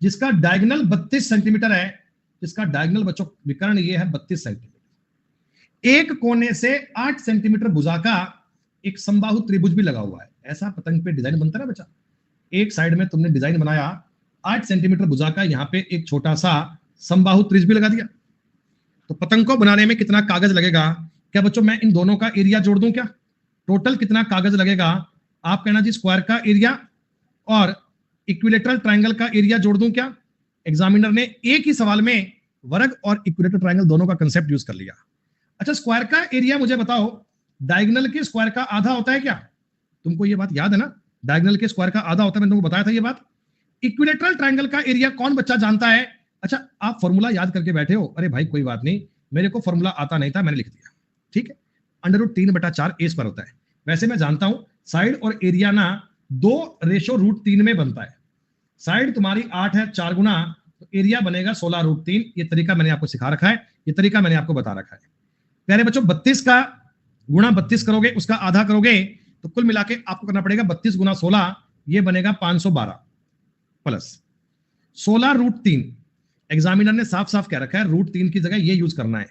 जिसका डायगोनल 32 सेंटीमीटर है, जिसका डायगोनल बच्चों विकर्ण ये है 32 सेंटीमीटर। एक कोने से 8 सेंटीमीटर भुजा का एक समबाहु त्रिभुज भी लगा हुआ है। ऐसा पतंग पे डिजाइन बनता है बच्चा, एक साइड में तुमने डिजाइन बनाया 8 सेंटीमीटर भुजा का, यहाँ पे एक छोटा सा समबाहु त्रिभुज भी लगा दिया। तो पतंग को बनाने में कितना कागज लगेगा? क्या बच्चों मैं इन दोनों का एरिया जोड़ दूं क्या? टोटल कितना कागज लगेगा? आप कहना जी स्क्वायर का एरिया और इक्विलेटरल ट्रायंगल का एरिया जोड़ दूं क्या? एग्जामिनर ने एक ही सवाल में वर्ग और इक्विलेटरल ट्रायंगल दोनों का कंसेप्ट यूज कर लिया। अच्छा स्क्वायर का एरिया मुझे बताओ, डायगोनल के स्क्वायर का आधा होता है क्या? तुमको ये बात याद है ना, डायगोनल के स्क्वायर का आधा होता है, मैंने तुमको बताया था ये बात। इक्विलेटरल ट्रायंगल का एरिया कौन बच्चा जानता है? अच्छा आप फॉर्मूला याद करके बैठे हो, अरे भाई कोई बात नहीं, मेरे को फॉर्मूला आता नहीं था, मैंने लिख दिया, ठीक है। √3/4 a स्क्वायर होता है। वैसे मैं जानता हूं साइड और एरिया ना 2:√3 में बनता है। साइड तुम्हारी 8 है, 4 गुना, तो एरिया बनेगा 16√3। ये तरीका मैंने आपको सिखा रखा है, ये तरीका मैंने आपको बता रखा है। प्यारे बच्चों, 32 का गुणा 32 करोगे, उसका आधा करोगे, तो कुल मिला के आपको करना पड़ेगा 32 गुना 16, ये बनेगा 512 प्लस 16√3। एग्जामिनर ने साफ साफ कह रखा है √3 की जगह ये यूज करना है।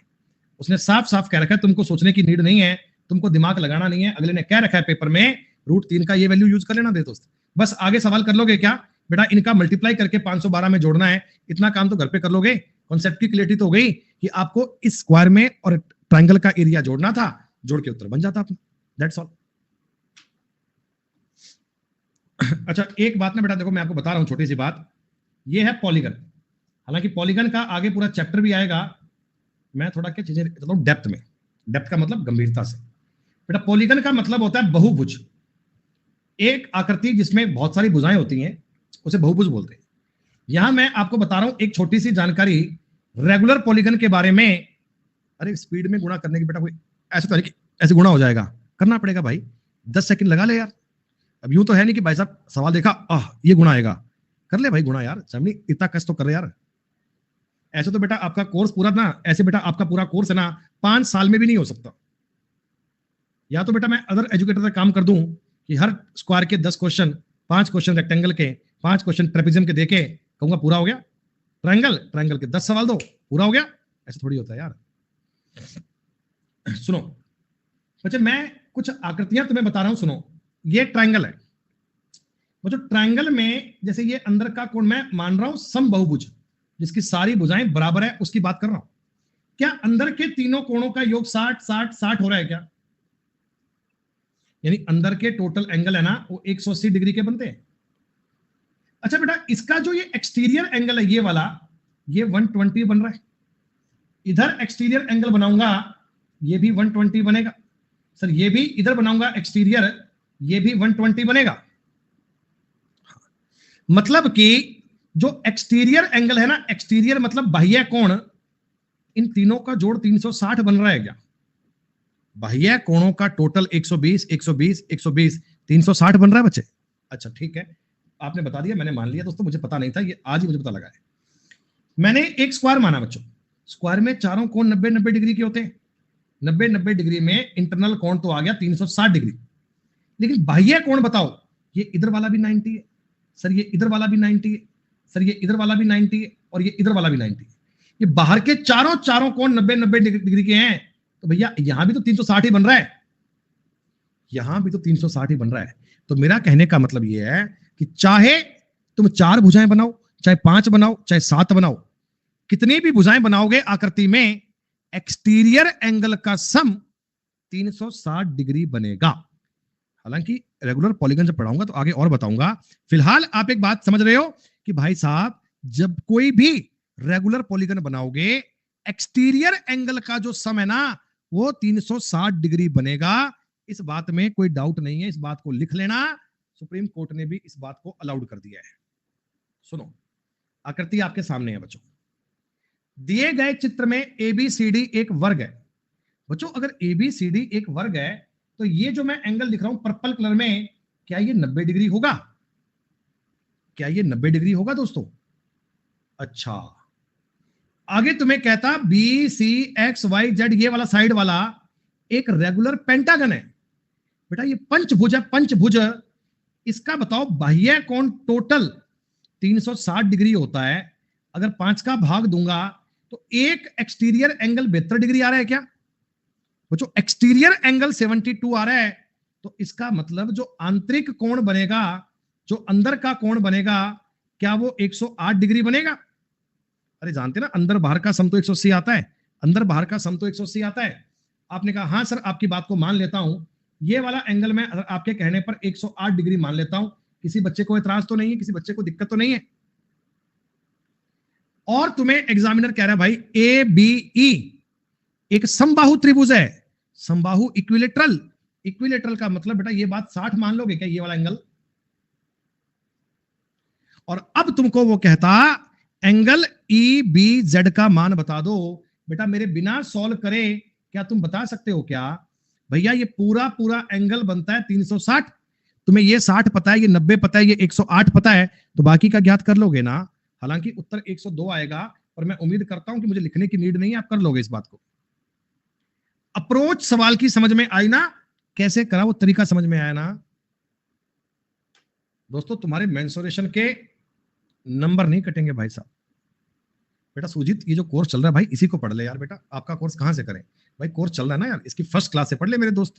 उसने साफ साफ कह रखा है, तुमको सोचने की नीड नहीं है, तुमको दिमाग लगाना नहीं है। अगले ने कह रखा है पेपर में √3 का ये वैल्यू यूज कर लेना दे दोस्त। बस आगे सवाल कर लोगे क्या बेटा, इनका मल्टीप्लाई करके 512 में जोड़ना है। इतना काम तो घर पे कर लोगे। कॉन्सेप्ट की क्लियरिटी तो हो गई कि आपको इस स्क्वायर में और ट्रायंगल का एरिया जोड़ना था, जोड़ के उत्तर बन जाता अपना। That's all. अच्छा, एक बात ना बेटा देखो, मैं आपको बता रहा हूं छोटी सी बात, ये है पॉलीगन। हालांकि पॉलीगन का आगे पूरा चैप्टर भी आएगा, मैं थोड़ा क्या चीजें बताता हूं डेप्थ में। डेप्थ का मतलब गंभीरता से। बेटा पॉलीगन का मतलब होता है बहुभुज। एक आकृति जिसमें बहुत सारी भुजाएं होती हैं उसे बहुभुज बोलते हैं। यहां मैं आपको बता रहा हूं एक छोटी सी जानकारी रेगुलर पॉलीगन के बारे में। अरे स्पीड में गुणा करने की बेटा कोई ऐसे तो नहीं कि ऐसे गुणा हो जाएगा, करना पड़ेगा भाई, 10 सेकंड लगा ले यार। अब यूं तो है नहीं कि भाई साहब सवाल देखा ये गुणा आएगा, कर ले भाई गुणा यार, समझी इतना कष्ट तो कर यार। ऐसे तो बेटा आपका कोर्स पूरा ना, ऐसे बेटा आपका पूरा कोर्स है ना 5 साल में भी नहीं हो सकता। या तो बेटा मैं अदर एजुकेटर का काम कर दूं कि हर स्क्वायर के 10 क्वेश्चन, 5 क्वेश्चन रेक्टेंगल के, 5 क्वेश्चन ट्रेपेजियम के देके कहूंगा पूरा हो गया। ट्रायंगल के 10 सवाल दो, पूरा हो गया। ऐसे थोड़ी होता है यार। सुनो बच्चे, मैं कुछ आकृतियां तुम्हें बता रहा हूं, सुनो। ये ट्रायंगल है बच्चों। ट्रायंगल में जैसे ये अंदर का कोण मैं मान रहा हूं समबाहुभुज, जिसकी सारी भुजाएं बराबर है, उसकी बात कर रहा हूं। क्या अंदर के तीनों कोणों का योग 60-60-60 हो रहा है क्या? यानी अंदर के टोटल एंगल है ना वो 180 डिग्री के बनते हैं। अच्छा बेटा, इसका जो ये एक्सटीरियर एंगल है ये वाला, ये 120 बन रहा है। इधर एक्सटीरियर एंगल बनाऊंगा, ये भी 120 बनेगा। सर ये भी इधर बनाऊंगा एक्सटीरियर, ये भी 120 बनेगा। मतलब कि जो एक्सटीरियर एंगल है ना, एक्सटीरियर मतलब बाह्य कोण, इन तीनों का जोड़ 360 बन रहा है क्या? बाह्य कोणों का टोटल 120 120 120 360 बन रहा है बच्चे। अच्छा ठीक है, आपने बता दिया, मैंने मान लिया दोस्तों, मुझे पता नहीं था, ये आज ही मुझे पता लगा है। मैंने एक स्क्वायर माना बच्चों। स्क्वायर में चारों कोण 90-90 डिग्री के होते हैं। 90-90 डिग्री में इंटरनल कोण तो आ गया 360 डिग्री। लेकिन बाह्य कोण बताओ, ये इधर वाला भी 90 है सर, ये इधर वाला भी 90 है सर, ये इधर वाला भी 90 है और ये इधर वाला भी 90 है। ये बाहर के चारों कोण 90-90 डिग्री के हैं, तो भैया यहां भी तो 360 ही बन रहा है, यहां भी तो 360 ही बन रहा है। तो मेरा कहने का मतलब ये है कि चाहे तुम 4 भुजाएं बनाओ, चाहे 5 बनाओ, चाहे 7 बनाओ, कितनी भी भुजाएं बनाओगे आकृति में, एक्सटीरियर एंगल का सम 360 डिग्री बनेगा। हालांकि रेगुलर पॉलीगन जब पढ़ाऊंगा तो आगे और बताऊंगा। फिलहाल आप एक बात समझ रहे हो कि भाई साहब जब कोई भी रेगुलर पॉलीगन बनाओगे, एक्सटीरियर एंगल का जो सम है ना वो 360 डिग्री बनेगा। इस बात में कोई डाउट नहीं है, इस बात को लिख लेना। सुप्रीम कोर्ट ने भी इस बात को अलाउड कर दिया है। सुनो, आकृति आपके सामने है बच्चों। दिए गए चित्र में ABCD एक वर्ग है। बच्चों अगर ABCD एक वर्ग है तो ये जो मैं एंगल दिख रहा हूं पर्पल कलर में, क्या ये 90 डिग्री होगा? क्या ये 90 डिग्री होगा दोस्तों? अच्छा, आगे तुम्हें कहता BCXYZ ये वाला साइड वाला एक रेगुलर पेंटागन है। बेटा ये पंचभुज है, पंचभुज। इसका बताओ बाह्य कोण टोटल 360 डिग्री होता है। अगर 5 का भाग दूंगा तो एक एक्सटीरियर एंगल 72 डिग्री आ रहा है क्या? बच्चों एक्सटीरियर एंगल 72 आ रहा है, तो इसका मतलब जो आंतरिक कोण बनेगा, जो अंदर का कोण बनेगा, क्या वो 108 डिग्री बनेगा? अरे जानते ना अंदर बाहर का सम तो 180 आता है, अंदर बाहर का सम तो 180 आता है। आपने कहा हाँ सर आपकी बात को मान लेता हूं, ये वाला एंगल मैं आपके कहने पर 108 डिग्री मान लेता हूं। किसी बच्चे को एतराज तो नहीं है, किसी बच्चे को दिक्कत तो नहीं है? और तुम्हें एग्जामिनर कह रहा है भाई ABE एक समबाहु त्रिभुज है, समबाहु इक्विलेटरल। इक्विलेटरल का मतलब बेटा ये बात 60 मान लोगे क्या, ये वाला एंगल? और अब तुमको वो कहता एंगल EBZ का मान बता दो बेटा मेरे बिना सॉल्व करे क्या तुम बता सकते हो क्या भैया ये पूरा पूरा एंगल बनता है 360, तुम्हें ये 60 पता है, ये 90 पता है, ये 108 पता है, तो बाकी का ज्ञात कर लोगे ना। हालांकि उत्तर 102 आएगा, और मैं उम्मीद करता हूं कि मुझे लिखने की नीड नहीं है, आप कर लोगे इस बात को। अप्रोच सवाल की समझ में आई ना, कैसे करा वो तरीका समझ में आया ना। दोस्तों तुम्हारे मेंसुरेशन के नंबर नहीं कटेंगे भाई साहब। बेटा सुजीत ये जो कोर्स चल रहा है भाई इसी को पढ़ ले यार बेटा, आपका कोर्स कहां से करें भाई, कोर्स चल रहा है ना यार, इसकी फर्स्ट क्लास से पढ़ ले मेरे दोस्त।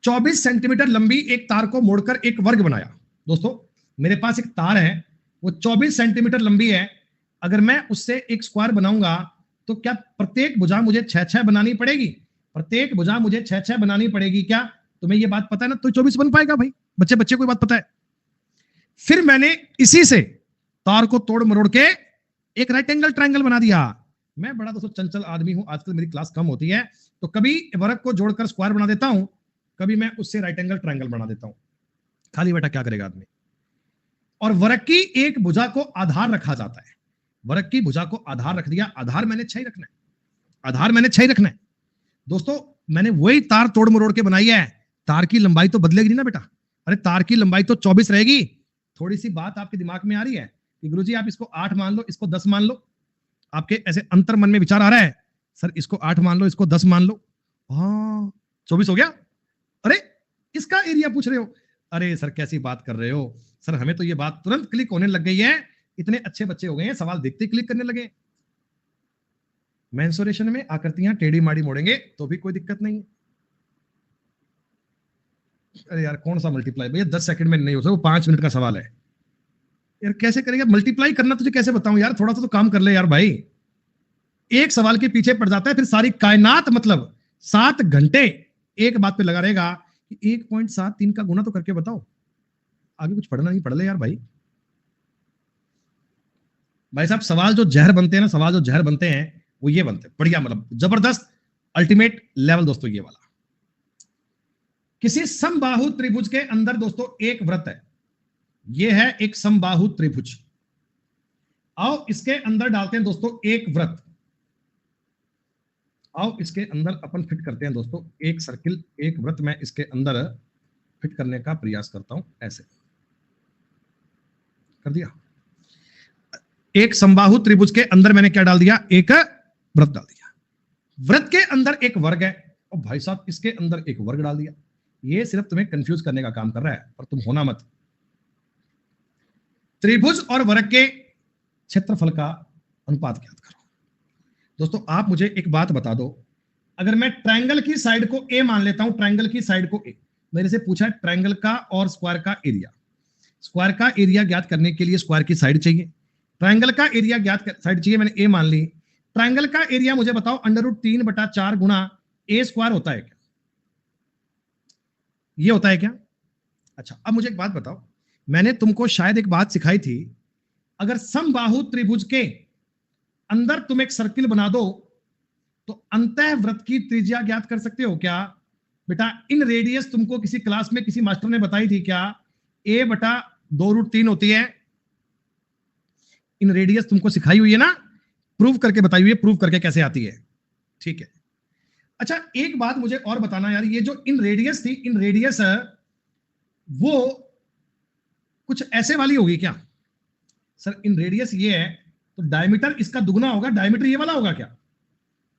24 सेंटीमीटर लंबी एक तार को मोड़कर एक वर्ग बनाया। दोस्तों मेरे पास एक तार है, वो 24 सेंटीमीटर लंबी है, अगर मैं उससे एक स्क्वायर बनाऊंगा तो क्या प्रत्येक भुजा मुझे 6-6 बनानी पड़ेगी? प्रत्येक भुजा मुझे 6-6 बनानी पड़ेगी क्या? तुम्हें ये बात पता है ना, तो 24 बन पाएगा भाई, बच्चे बच्चे को बात पता है। फिर मैंने इसी से तार को तोड़ मरोड़ के एक राइट एंगल ट्रायंगल बना दिया। मैं बड़ा दोस्तों चंचल आदमी हूं, आजकल मेरी क्लास कम होती है, तो कभी वर्ग को जोड़कर स्क्वायर बना देता हूं, कभी मैं उससे राइट एंगल ट्रायंगल बना देता हूं। खाली बेटा क्या करेगा आदमी। और वर्ग की एक भुजा को आधार रखा जाता है, वर्ग की भुजा को आधार रख दिया, आधार मैंने 6 रखना है, आधार मैंने 6 रखना है। दोस्तों मैंने वही तार तोड़ मरोड़ के बनाई है, तार की लंबाई तो बदलेगी नहीं ना बेटा, अरे तार की लंबाई तो 24 रहेगी। थोड़ी सी बात आपके दिमाग में आ रही है कि गुरुजी आप इसको 8 मान लो, इसको 10 मान लो, आपके ऐसे अंतर मन में विचार आ रहा है, सर इसको 8 मान लो, इसको 10 मान लो, हाँ 24 हो गया। अरे इसका एरिया पूछ रहे हो, अरे सर कैसी बात कर रहे हो सर, हमें तो ये बात तुरंत क्लिक होने लग गई है, इतने अच्छे बच्चे हो गए हैं, सवाल देखते क्लिक करने लगे। मेंसुरेशन में आकृतियां टेढ़ी माड़ी मोड़ेंगे तो भी कोई दिक्कत नहीं है। अरे यार कौन सा मल्टीप्लाई भैया, 10 सेकंड में नहीं हो सकता, वो 5 मिनट का सवाल है यार, कैसे करेगा मल्टीप्लाई करना, तुझे कैसे बताऊं यार, थोड़ा सा तो काम कर ले यार भाई। एक सवाल के पीछे पड़ जाता है, फिर सारी कायनात मतलब 7 घंटे एक बात पे लगा रहेगा कि 1.73 का गुना तो करके बताओ, आगे कुछ पढ़ना नहीं, पढ़ ले यार भाई। भाई साहब सवाल जो जहर बनते हैं ना, सवाल जो जहर बनते हैं वो ये बनते हैं, बढ़िया मतलब जबरदस्त अल्टीमेट लेवल दोस्तों ये वाला। किसी समबाहु त्रिभुज के अंदर दोस्तों एक वृत्त है, ये है एक समबाहु त्रिभुज, आओ इसके अंदर डालते हैं दोस्तों एक वृत्त, आओ इसके अंदर अपन फिट करते हैं दोस्तों एक सर्किल, एक वृत्त मैं इसके अंदर फिट करने का प्रयास करता हूं, ऐसे कर दिया। एक समबाहु त्रिभुज के अंदर मैंने क्या डाल दिया, एक वृत्त डाल दिया, वृत्त के अंदर एक वर्ग है, और भाई साहब इसके अंदर एक वर्ग डाल दिया। ये सिर्फ तुम्हें कंफ्यूज करने का काम कर रहा है, पर तुम होना मत। त्रिभुज और वर्ग के क्षेत्रफल का अनुपात ज्ञात करो। दोस्तों आप मुझे एक बात बता दो, अगर मैं ट्रायंगल की साइड को ए मान लेता हूं, ट्रायंगल की साइड को ए, मेरे से पूछा है ट्रायंगल का और स्क्वायर का एरिया, स्क्वायर का एरिया ज्ञात करने के लिए स्क्वायर की साइड चाहिए, ट्रायंगल का एरिया ज्ञात साइड चाहिए, मैंने ए मान ली। ट्रायंगल का एरिया मुझे बताओ √3/4 गुना ए स्क्वायर होता है क्या, ये होता है क्या? अच्छा अब मुझे एक बात बताओ, मैंने तुमको शायद एक बात सिखाई थी, अगर समबाहु त्रिभुज के अंदर तुम एक सर्किल बना दो तो अंतः वृत्त की त्रिज्या ज्ञात कर सकते हो क्या? बेटा इन रेडियस तुमको किसी क्लास में किसी मास्टर ने बताई थी क्या? a/2√3 होती है, इन रेडियस तुमको सिखाई हुई है ना, प्रूव करके बताई हुई है, प्रूव करके कैसे आती है, ठीक है। अच्छा एक बात मुझे और बताना यार, ये जो इन रेडियस थी, इन रेडियस वो कुछ ऐसे वाली होगी क्या? सर इन रेडियस ये है तो डायमीटर इसका दुगना होगा, डायमीटर ये वाला होगा क्या?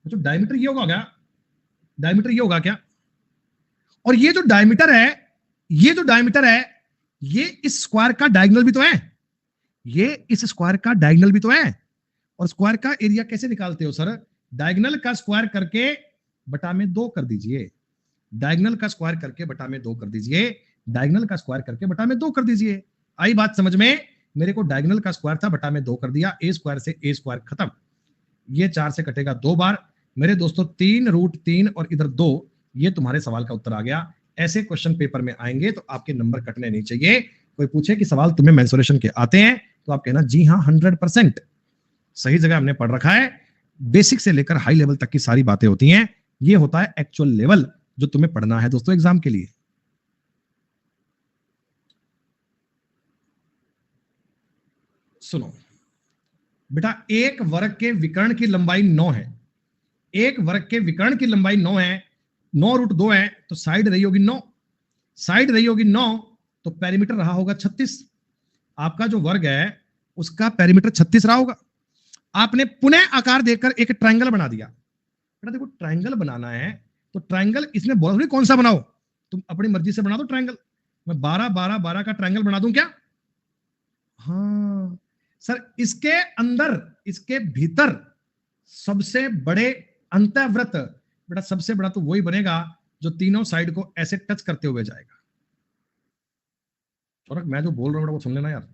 तो डायमीटर ये होगा क्या, डायमीटर ये होगा क्या? और ये जो डायमीटर है, ये जो डायमीटर है, ये इस स्क्वायर का डायगोनल भी तो है, ये इस स्क्वायर का डायगोनल भी तो है। और स्क्वायर का एरिया कैसे निकालते हो सर? डायगोनल का स्क्वायर करके बटा में 2 कर दीजिए, डायगोनल का स्क्वायर करके बटा में 2 कर दीजिए, डायगोनल का स्क्वायर करके बटा में 2 कर दीजिए। आई बात समझ में? मेरे को डायगोनल का स्क्वायर था, बटा में 2 कर दिया, ए स्क्वायर से ए स्क्वायर खत्म, ये 4 से कटेगा 2 बार मेरे दोस्तों, 3√3 और इधर 2, ये तुम्हारे सवाल का उत्तर आ गया। ऐसे क्वेश्चन पेपर में आएंगे तो आपके नंबर कटने नहीं चाहिए। कोई पूछे कि सवाल तुम्हें मेंसुरेशन के आते हैं तो आप कहना जी हाँ 100% सही जगह हमने पढ़ रखा है। बेसिक से लेकर हाई लेवल तक की सारी बातें होती हैं, ये होता है एक्चुअल लेवल जो तुम्हें पढ़ना है दोस्तों एग्जाम के लिए। सुनो बेटा, एक वर्ग के विकर्ण की लंबाई 9 है, एक वर्ग के विकर्ण की लंबाई 9 है, 9 √2 है, तो साइड रही होगी 9, साइड रही होगी 9, तो पेरीमीटर रहा होगा 36। आपका जो वर्ग है उसका पेरीमीटर 36 रहा होगा। आपने पुनः आकार देकर एक ट्रायंगल बना दिया। बेटा देखो, ट्रायंगल बनाना है तो ट्रायंगल इसने बोला नहीं कौन सा बनाओ, तुम अपनी मर्जी से बना दो ट्रायंगल। मैं 12 12 12 का ट्रायंगल बना दूं क्या? हाँ सर, इसके अंदर, इसके भीतर सबसे बड़े अंतःव्रत, बेटा सबसे बड़ा तो वही बनेगा जो तीनों साइड को ऐसे टच करते हुए जाएगा। और मैं जो बोल रहा हूं बेटा वो सुन लेना यार।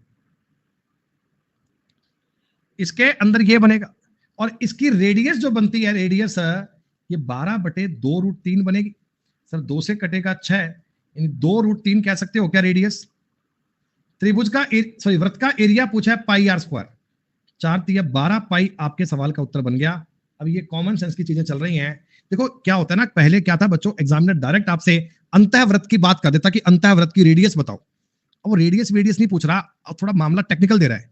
इसके अंदर ये बनेगा और इसकी रेडियस जो बनती है, रेडियस ये 12/2 √3 बनेगी। सर 2 से कटेगा 6, यानी 2 √3 कह सकते हो क्या रेडियस? त्रिभुज का सॉरी वृत्त का एरिया पूछा है πr², 4×3 = 12 पाई आपके सवाल का उत्तर बन गया। अब ये कॉमन सेंस की चीजें चल रही हैं। देखो क्या होता है ना, पहले क्या था बच्चों, एग्जामिनर डायरेक्ट आपसे अंतःवृत्त की बात कर देता कि अंतःवृत्त की रेडियस बताओ। अब वो रेडियस नहीं पूछ रहा, अब थोड़ा मामला टेक्निकल दे रहा है।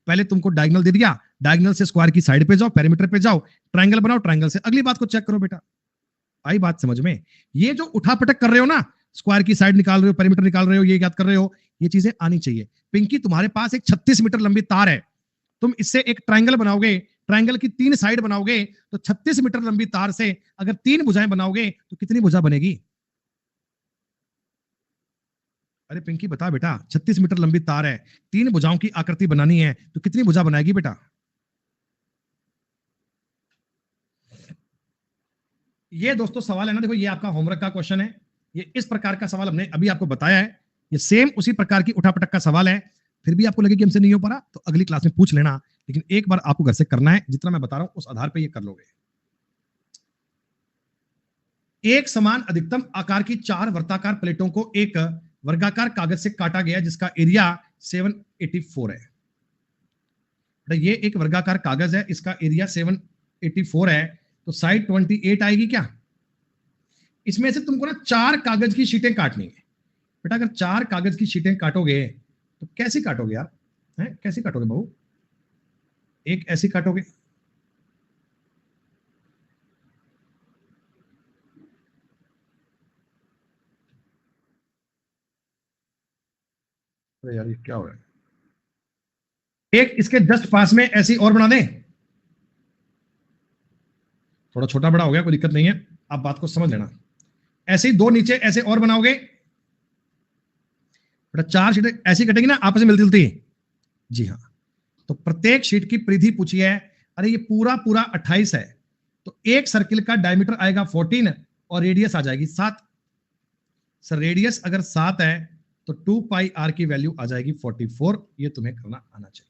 पहले तुमको डायगोनल दे दिया, डायगोनल से स्क्वायर की साइड पे जाओ, पेरीमीटर पे जाओ, ट्रायंगल बनाओ, ट्रायंगल से अगली बात को चेक करो। बेटा आई बात समझ में? ये जो उठापटक कर रहे हो ना, स्क्वायर की साइड निकाल रहे हो, पेरीमीटर निकाल रहे हो, ये याद कर रहे हो, ये चीजें आनी चाहिए। पिंकी तुम्हारे पास एक 36 मीटर लंबी तार है, तुम इससे एक ट्रायंगल बनाओगे, ट्रायंगल की 3 साइड बनाओगे, तो 36 मीटर लंबी तार से अगर 3 भुजाएं बनाओगे तो कितनी भुजा बनेगी? अरे पिंकी बता बेटा, 36 मीटर लंबी तार है, 3 भुजाओं की आकृति बनानी है, तो कितनी भुजा बनाएगी बेटा? ये दोस्तों सवाल है ना, देखो ये आपका होमवर्क का क्वेश्चन है। ये इस प्रकार का सवाल हमने अभी आपको बताया है, ये सेम उसी प्रकार की उठापटक का सवाल है। फिर भी आपको लगे कि हमसे नहीं हो पा रहा तो अगली क्लास में पूछ लेना, लेकिन एक बार आपको घर से करना है, जितना मैं बता रहा हूं उस आधार पर ये कर लोगे। एक समान अधिकतम आकार की 4 वर्ताकार प्लेटों को एक वर्गाकार कागज से काटा गया जिसका एरिया 784 है। तो ये एक वर्गाकार कागज है, इसका एरिया 784 है, तो साइड 28 आएगी क्या? इसमें से तुमको ना 4 कागज की शीटें काटनी है। बेटा अगर 4 कागज की शीटें काटोगे तो कैसी काटोगे यार? हैं कैसी काटोगे बहू? एक ऐसी काटोगे, अरे यार ये क्या हो रहा है? एक इसके जस्ट पास में ऐसी और बना दें, थोड़ा छोटा बड़ा हो गया, कोई दिक्कत नहीं है, आप बात को समझ लेना। ऐसे ही 2 नीचे ऐसे और बनाओगे, बेटा 4 शीटें ऐसी कटेंगी ना आपस में मिलती जुलती। जी हाँ, तो प्रत्येक शीट की परिधि पूछी है। अरे ये पूरा पूरा 28 है, तो एक सर्किल का डायमीटर आएगा 14 और रेडियस आ जाएगी 7। सर रेडियस अगर 7 है तो 2πr की वैल्यू आ जाएगी 44। ये तुम्हें करना आना चाहिए।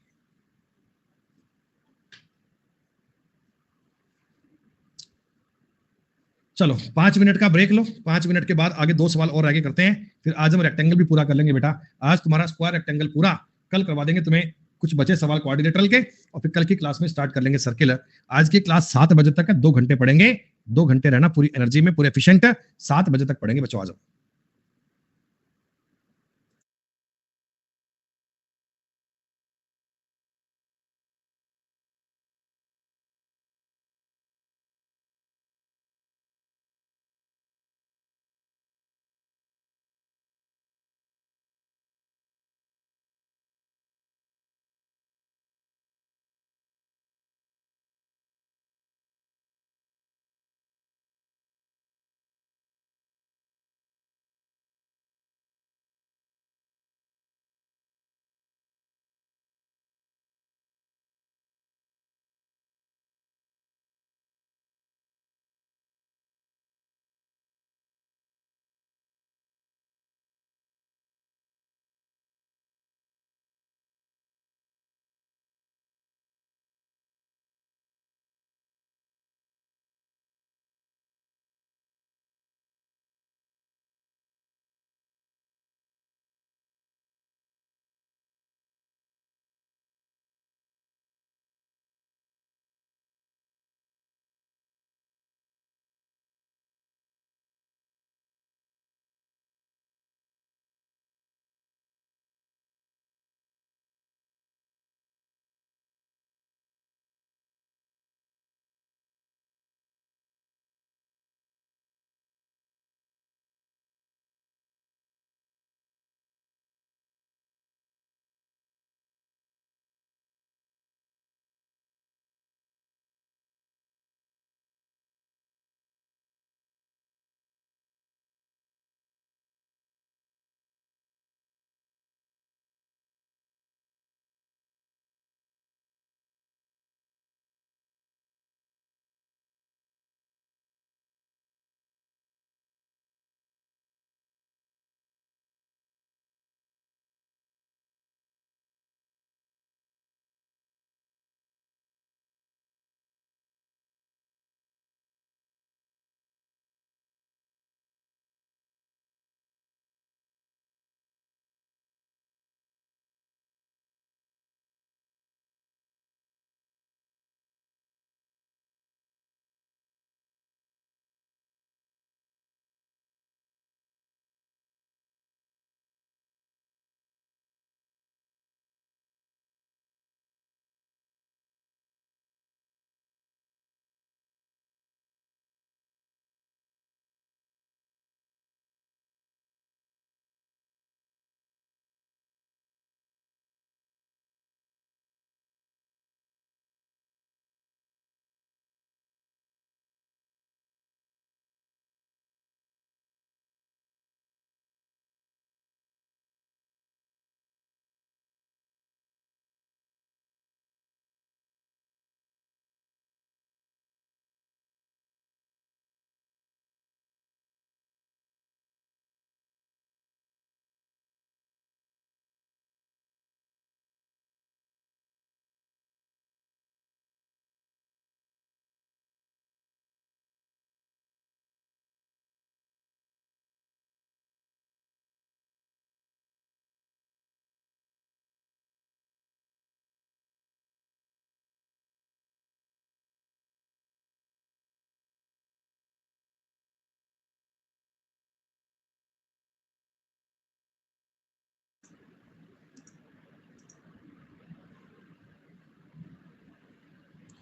चलो 5 मिनट का ब्रेक लो, 5 मिनट के बाद आगे 2 सवाल और आगे करते हैं, फिर आज हम रेक्टेंगल भी पूरा कर लेंगे। बेटा आज तुम्हारा स्क्वायर रेक्टेंगल पूरा, कल करवा देंगे तुम्हें कुछ बचे सवाल क्वाड्रिलेटरल के, और फिर कल की क्लास में स्टार्ट कर लेंगे सर्किल। आज की क्लास 7 बजे तक है, 2 घंटे पढ़ेंगे, 2 घंटे रहना पूरी एनर्जी में, पूरे एफिशिएंट। 7 बजे तक पढ़ेंगे बच्चों आज।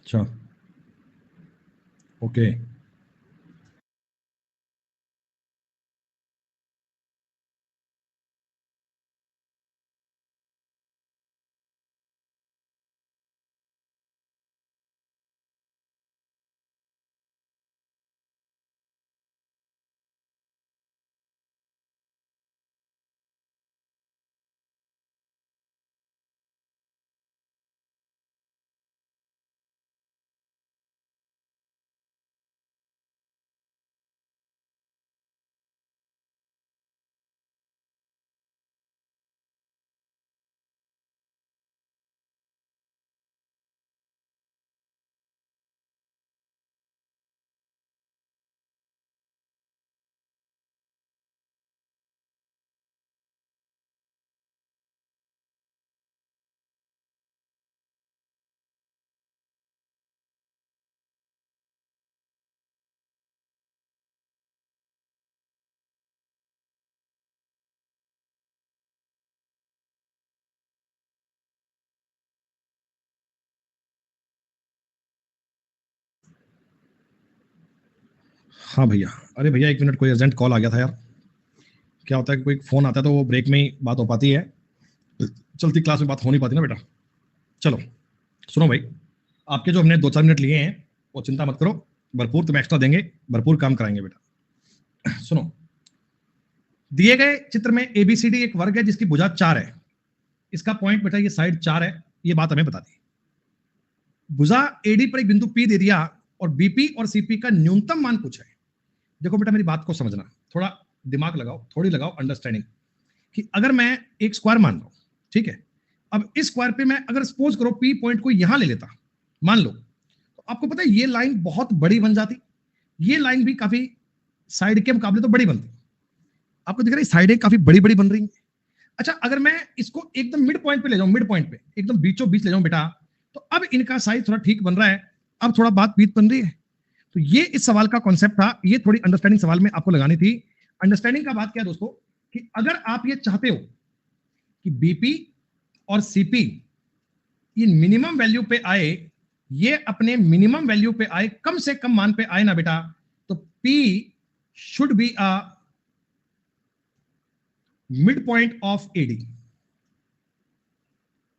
अच्छा, ओके। हाँ भैया, अरे भैया 1 मिनट, कोई अर्जेंट कॉल आ गया था यार। क्या होता है कि कोई फोन आता है तो वो ब्रेक में ही बात हो पाती है, चलती क्लास में बात हो नहीं पाती ना बेटा। चलो सुनो भाई, आपके जो हमने 2-4 मिनट लिए हैं वो चिंता मत करो, भरपूर तुम्हें एक्स्ट्रा देंगे, भरपूर काम कराएंगे बेटा। सुनो, दिए गए चित्र में एबीसीडी एक वर्ग है जिसकी भुजा 4 है। इसका पॉइंट बेटा ये साइड 4 है, ये बात हमें बता दी। भुजा एडी पर एक बिंदु पी दे दिया और बीपी और सीपी का न्यूनतम मान पूछा है। देखो बेटा, मेरी बात को समझना, थोड़ा दिमाग लगाओ, थोड़ी लगाओ अंडरस्टैंडिंग, कि अगर मैं एक स्क्वायर मान लो, ठीक है, अब इस स्क्वायर पे मैं अगर सपोज करो पी पॉइंट को यहां ले लेता, मान लो, तो आपको पता है ये लाइन बहुत बड़ी बन जाती, ये लाइन भी काफी साइड के मुकाबले तो बड़ी बनती। आपको दिख रहा है साइडें काफी बड़ी बड़ी बन रही हैं। अच्छा, अगर मैं इसको एकदम मिड पॉइंट पे ले जाऊं, मिड पॉइंट पे एकदम बीचों बीच ले जाऊं बेटा, तो अब इनका साइज थोड़ा ठीक बन रहा है, अब थोड़ा बात बीत बन रही है। तो ये इस सवाल का कॉन्सेप्ट था, ये थोड़ी अंडरस्टैंडिंग सवाल में आपको लगानी थी। अंडरस्टैंडिंग का बात क्या है दोस्तों, कि अगर आप ये चाहते हो कि बीपी और सीपी ये मिनिमम वैल्यू पे आए, ये अपने मिनिमम वैल्यू पे आए, कम से कम मान पे आए ना बेटा, तो P should be a mid point of AD.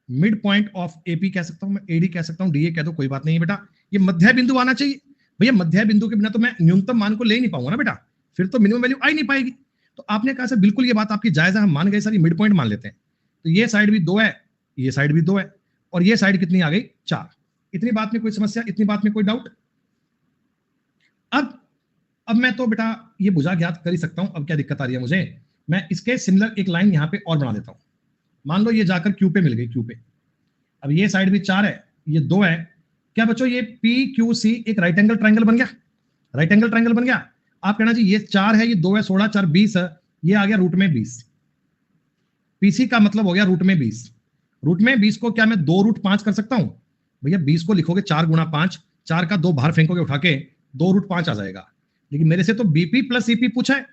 Mid point of AP कह सकता हूं मैं, एडी कह सकता हूं, डीए कह दो, कोई बात नहीं है बेटा। ये मध्य बिंदु आना चाहिए भैया, मध्य बिंदु के बिना तो मैं न्यूनतम मान को ले ही नहीं पाऊंगा ना बेटा, फिर तो मिनिमम वैल्यू आ ही नहीं पाएगी। तो आपने कहा सर बिल्कुल ये बात आपकी जायज है, हम मान गए सर, ये मिड पॉइंट मान लेते हैं। तो ये साइड भी 2 है, ये साइड भी 2 है, और ये साइड कितनी आ गई, 4। इतनी बात में कोई समस्या, इतनी बात में कोई डाउट? अब अब मैं तो बेटा ये भुजा ज्ञात कर ही सकता हूं, अब क्या दिक्कत आ रही है मुझे, मैं इसके सिमिलर एक लाइन यहां पे और बना देता हूं। मान लो ये जाकर क्यू पे मिल गई, क्यू पे, अब ये साइड भी 4 है, ये 2 है, क्या बच्चों ये पी क्यू सी एक राइट एंगल ट्रायंगल बन गया, राइट एंगल ट्रायंगल बन गया। आप कहना जी ये 4 है, ये 2 है, 16 4 20 है, ये आ गया रूट में 20। पीसी का मतलब हो गया रूट में 20। रूट में 20 को क्या मैं 2√5 कर सकता हूं? भैया 20 को लिखोगे 4 गुणा 5, 4 का 2 बाहर फेंकोगे उठा के, 2√5 आ जाएगा। लेकिन मेरे से तो बीपी प्लस सीपी पूछा है,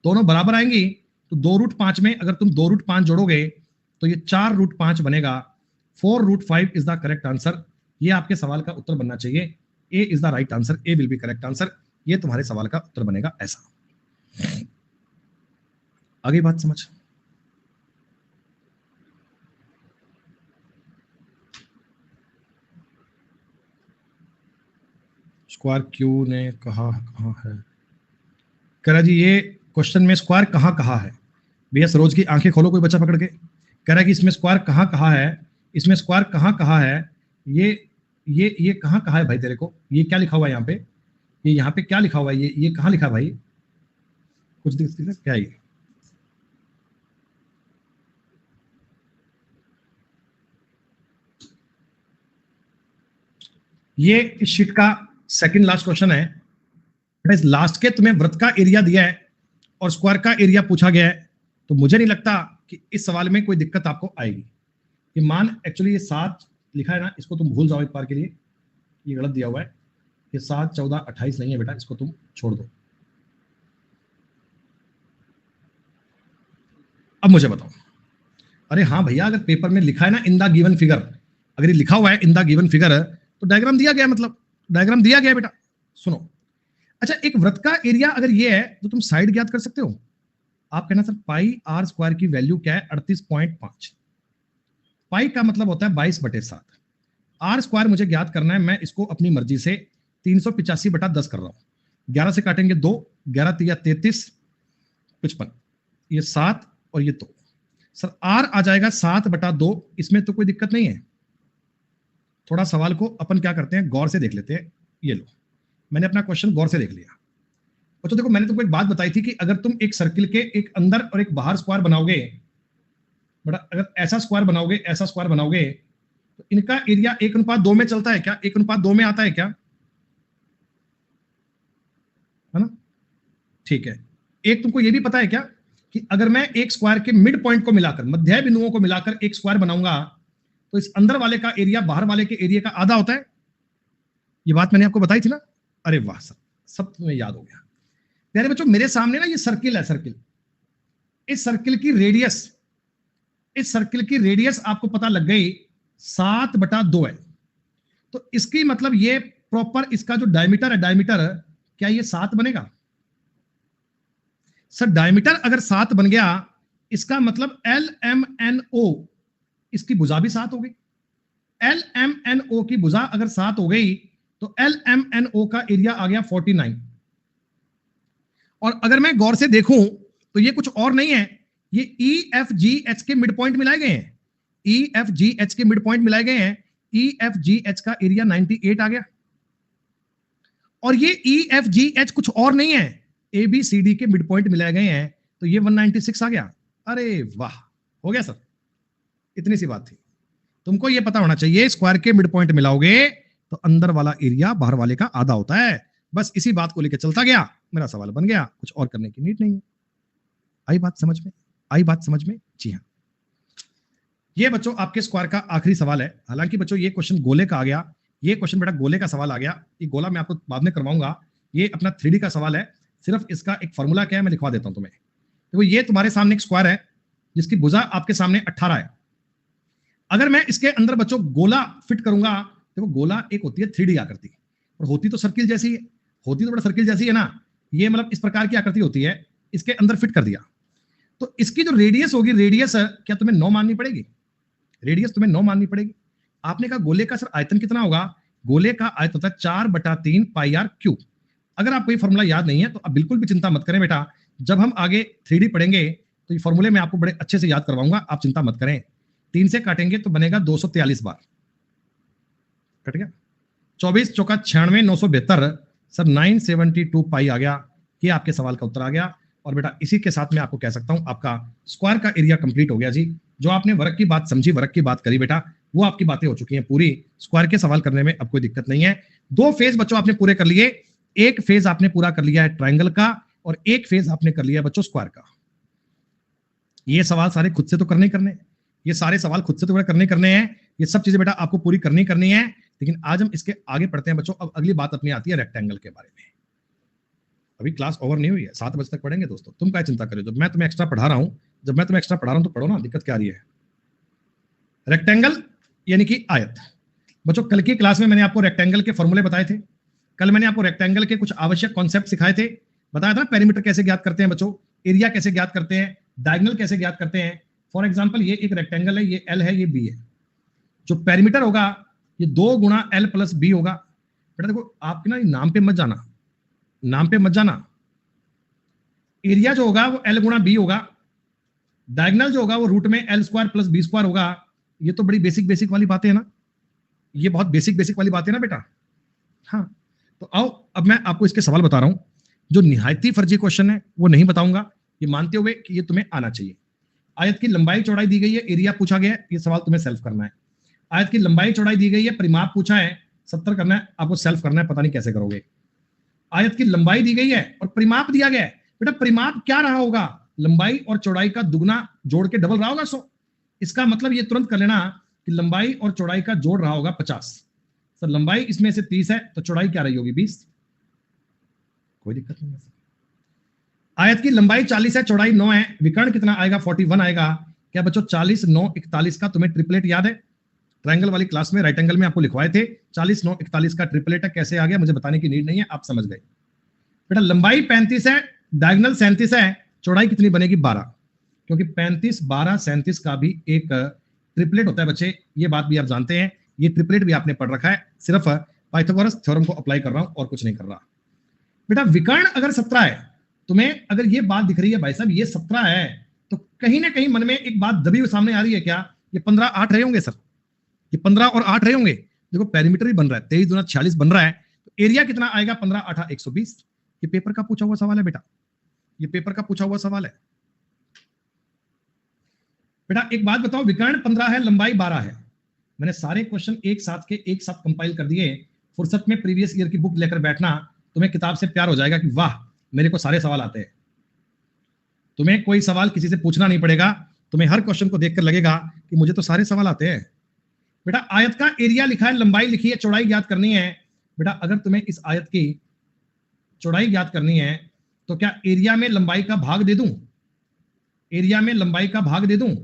दोनों बराबर आएंगी, तो 2√5 में अगर तुम 2√5 जोड़ोगे तो ये 4√5 बनेगा। 4√5 इज द करेक्ट आंसर। ये आपके सवाल का उत्तर बनना चाहिए, A is the right answer, A will be correct answer. ये तुम्हारे सवाल का उत्तर बनेगा ऐसा। आगे बात समझ? स्क्वायर क्यू ने कहा कहाँ है, कह रहा जी ये क्वेश्चन में स्क्वायर कहाँ कहाँ है। भैया सरोज की आंखें खोलो कोई बच्चा पकड़ के, कह रहा है कि इसमें स्क्वायर कहाँ कहाँ है, इसमें स्क्वायर कहाँ कहाँ है, ये ये कहाँ कहाँ है भाई तेरे को, ये क्या लिखा हुआ है यहाँ पे, ये यहाँ पे क्या लिखा हुआ है, ये कहाँ लिखा है भाई, कुछ दिख क्या है ये इस शीट का सेकंड लास्ट क्वेश्चन है। इस लास्ट के तुम्हें वृत्त का एरिया दिया है और स्क्वायर का एरिया पूछा गया है, तो मुझे नहीं लगता कि इस सवाल में कोई दिक्कत आपको आएगी। ये मान एक्चुअली ये 7 लिखा है ना, इसको तुम भूल जाओ एक बार के लिए, ये गलत दिया हुआ है, ये 7 14 28 नहीं है बेटा, इसको तुम छोड़ दो। अब मुझे बताओ, अरे हाँ भैया, अगर पेपर में लिखा है ना इन द गिवन फिगर, अगर ये लिखा हुआ है इन द गिवन फिगर, तो डायग्राम दिया गया, मतलब डायग्राम दिया गया बेटा। सुनो, अच्छा एक वृत्त का एरिया अगर ये है तो तुम साइड ज्ञात कर सकते हो। आप कहना सर पाई आर स्क्वायर की वैल्यू क्या है, 38.5। पाई का मतलब होता है 22/7। आर स्क्वायर मुझे ज्ञात करना है, मैं इसको अपनी मर्जी से 385/10 कर रहा हूं। 11 से काटेंगे 2, 11 तिया 33, 55, ये 7 और ये 2। सर आर आ जाएगा 7/2। इसमें तो कोई दिक्कत नहीं है। थोड़ा सवाल को अपन क्या करते हैं, गौर से देख लेते हैं। ये लो, मैंने अपना क्वेश्चन गौर से देख लिया। बच्चों देखो, मैंने तुमको एक बात बताई थी कि अगर तुम एक सर्किल के एक अंदर और एक बाहर स्क्वायर बनाओगे, बड़ा अगर ऐसा स्क्वायर बनाओगे, ऐसा स्क्वायर बनाओगे, तो इनका एरिया 1:2 में चलता है क्या? 1:2 में आता है क्या? है ना? ठीक है। एक तुमको ये भी पता है क्या कि अगर मैं एक स्क्वायर के मिड पॉइंट को मिलाकर, मध्य बिंदुओं को मिलाकर एक स्क्वायर बनाऊंगा, तो इस अंदर वाले का एरिया बाहर वाले के एरिया का आधा होता है। ये बात मैंने आपको बताई थी ना? अरे वाह सर, सब तुम्हें याद हो गया। प्यारे बच्चों, मेरे सामने ना ये सर्किल है, सर्किल। इस सर्किल की रेडियस, इस सर्किल की रेडियस आपको पता लग गई 7/2 है। तो इसकी मतलब ये प्रॉपर इसका जो डायमीटर है, डायमीटर क्या ये 7 बनेगा? सर डायमीटर अगर 7 बन गया, इसका मतलब LMNO, इसकी भुजा भी 7 हो गई। LMNO की भुजा अगर 7 हो गई तो LMNO का एरिया आ गया 49। और अगर मैं गौर से देखूं तो ये कुछ और नहीं है, ये EFGH के मिड पॉइंट मिलाए गए हैं। EFGH के मिड पॉइंट मिलाए गए हैं। EFGH का एरिया 98 आ गया। और ये EFGH कुछ और नहीं है, ABCD के मिड पॉइंट मिलाए गए हैं, तो ये 196 आ गया। अरे वाह, हो गया सर। इतनी सी बात थी। तुमको ये पता होना चाहिए, स्क्वायर के मिड पॉइंट मिलाओगे तो अंदर वाला एरिया बाहर वाले का आधा होता है। बस इसी बात को लेकर चलता गया, मेरा सवाल बन गया, कुछ और करने की नीड नहीं है। आई बात समझ में? आई बात समझ में? जी हाँ। ये बच्चों आपके स्क्वायर का आखिरी सवाल है। हालांकि बच्चों ये क्वेश्चन गोले का आ गया, ये क्वेश्चन बेटा गोले का सवाल आ गया। ये गोला मैं आपको बाद में करवाऊंगा, ये अपना 3D का सवाल है। सिर्फ इसका एक फॉर्मूला क्या है मैं लिखवा देता हूं तुम्हें। देखो ये तुम्हारे सामने एक स्क्वायर है जिसकी भुजा आपके सामने 18 है। अगर मैं इसके अंदर बच्चों गोला फिट करूंगा, देखो गोला एक होती है 3D आकृति, और होती तो सर्किल जैसी है, होती तो बड़ा सर्किल जैसी है ना। ये मतलब इस प्रकार की आकृति होती है, इसके अंदर फिट कर दिया तो इसकी जो रेडियस होगी, रेडियस क्या तुम्हें 9 माननी पड़ेगी? रेडियस तुम्हें 9 माननी पड़ेगी। आपने कहा गोले का सर आयतन कितना होगा? गोले का आयतन होता है 4/3 पाई आर क्यूब। अगर आपको ये फॉर्मूला याद नहीं है तो आप बिल्कुल भी चिंता मत करें बेटा, जब हम आगे 3D पढ़ेंगे तो ये फॉर्मूले मैं आपको बड़े अच्छे से याद करवाऊंगा, आप चिंता मत करें। 3 से काटेंगे तो बनेगा 243 बार, कट गया। 24 चौका 96, 972 सर 972 पाई आ गया। ये आपके सवाल का उत्तर आ गया। और बेटा इसी के साथ मैं आपको कह सकता हूं आपका स्क्वायर का एरिया कंप्लीट हो गया जी। जो आपने वर्ग की बात समझी, वर्ग की बात करी बेटा, वो आपकी बातें हो चुकी हैं पूरी। स्क्वायर के सवाल करने में अब कोई दिक्कत नहीं है। 2 फेज बच्चों आपने पूरे कर लिए। एक फेज आपने पूरा कर लिया है ट्रायंगल का, और एक फेज आपने कर लिया है बच्चों स्क्वायर का। ये सवाल सारे खुद से तो करने करने, ये सारे सवाल खुद से तो करने हैं। ये सब चीजें बेटा आपको पूरी करनी है। लेकिन आज हम इसके आगे पढ़ते हैं बच्चों। अब अगली बात अपनी आती है रेक्टेंगल के बारे में। अभी क्लास ओवर नहीं हुई है, 7 बजे तक पढ़ेंगे दोस्तों। तुम क्या चिंता करो, जब मैं तुम्हें एक्स्ट्रा पढ़ा रहा हूं तो पढ़ो ना, दिक्कत क्या आ रही है। रेक्टेंगल यानी कि आयत। बच्चों कल की क्लास में मैंने आपको रेक्टेंगल के फॉर्मूले बताए थे। कल मैंने आपको रेक्टेंगल के कुछ आवश्यक कॉन्सेप्ट सिखाए थे। बताया था पेरीमीटर कैसे ज्ञात करते हैं बच्चों, एरिया कैसे ज्ञात करते हैं, डायगोनल कैसे ज्ञात करते हैं। फॉर एग्जांपल ये एक रेक्टेंगल है, ये L है, ये B है। जो पेरीमीटर होगा ये 2 गुणा L प्लस B होगा। बेटा देखो आपके ना नाम पे मत जाना, नाम पे मत जाना। एरिया जो होगा वो L गुणा B होगा। डायगोनल जो होगा वो रूट में L square plus B square होगा। ये तो बड़ी बेसिक वाली बातें हैं ना, ये बहुत बेसिक वाली बातें ना बेटा। हाँ तो आओ अब मैं आपको इसके सवाल बता रहा हूं। जो निहायती फर्जी क्वेश्चन है वो नहीं बताऊंगा, ये मानते हुए कि ये तुम्हें आना चाहिए। आयत की लंबाई चौड़ाई दी गई है, एरिया पूछा गया है, ये सवाल तुम्हें सेल्फ करना है। आयत की लंबाई चौड़ाई दी गई है, परिमाप पूछा है, 70 करना है, आपको सेल्फ करना है, पता नहीं कैसे करोगे। आयत की लंबाई दी गई है और परिमाप दिया गया है। बेटा परिमाप क्या रहा होगा? लंबाई और चौड़ाई का दुगना जोड़ के डबल रहा होगा 100। इसका मतलब ये तुरंत कर लेना कि लंबाई और चौड़ाई का जोड़ रहा होगा 50। सर लंबाई इसमें से 30 है तो चौड़ाई क्या रही होगी 20। कोई दिक्कत नहीं है। आयत की लंबाई 40 है, चौड़ाई 9 है, विकर्ण कितना आएगा 41 आएगा। क्या बच्चों 40 9 41 का तुम्हें ट्रिपलेट याद है? ट्रायंगल वाली क्लास में राइट एंगल में आपको लिखवाए थे 40 9 41 का ट्रिपलेट है, कैसे आ गया मुझे बताने की नीड नहीं है, आप समझ गए बेटा। लंबाई 35 है, डायगोनल 37 है, चौड़ाई कितनी बनेगी 12, क्योंकि 35 12 37 का भी एक ट्रिपलेट होता है बच्चे, ये बात भी आप जानते हैं, ये ट्रिपलेट भी आपने पढ़ रखा है, सिर्फ पाइथागोरस थ्योरम को अप्लाई कर रहा हूं और कुछ नहीं कर रहा बेटा। विकर्ण अगर 17 है, तुम्हें अगर ये बात दिख रही है भाई साहब ये 17 है, तो कहीं ना कहीं मन में एक बात दबी हुई सामने आ रही है, क्या ये 15 8 रहे होंगे सर, ये 15 और 8 रहे होंगे। देखो पेरीमीटर भी बन रहा है, 23 दूना 46 बन रहा है, तो एरिया कितना आएगा 15 8 120। ये पेपर का पूछा हुआ सवाल है बेटा, ये पेपर का पूछा हुआ सवाल है बेटा। एक बात बताओ, विकर्ण 15 है, लंबाई 12 है, मैंने सारे क्वेश्चन एक साथ कंपाइल कर दिए। फुर्सत में प्रीवियस ईयर की बुक लेकर बैठना, तुम्हें किताब से प्यार हो जाएगा कि वाह मेरे को सारे सवाल आते हैं। तुम्हें कोई सवाल किसी से पूछना नहीं पड़ेगा, तुम्हें हर क्वेश्चन को देखकर लगेगा कि मुझे तो सारे सवाल आते हैं बेटा। आयत का एरिया लिखा है, लंबाई लिखी है, चौड़ाई ज्ञात करनी है बेटा। अगर तुम्हें इस आयत की चौड़ाई ज्ञात करनी है तो क्या एरिया में लंबाई का भाग दे दूं, एरिया में लंबाई का भाग दे दूं?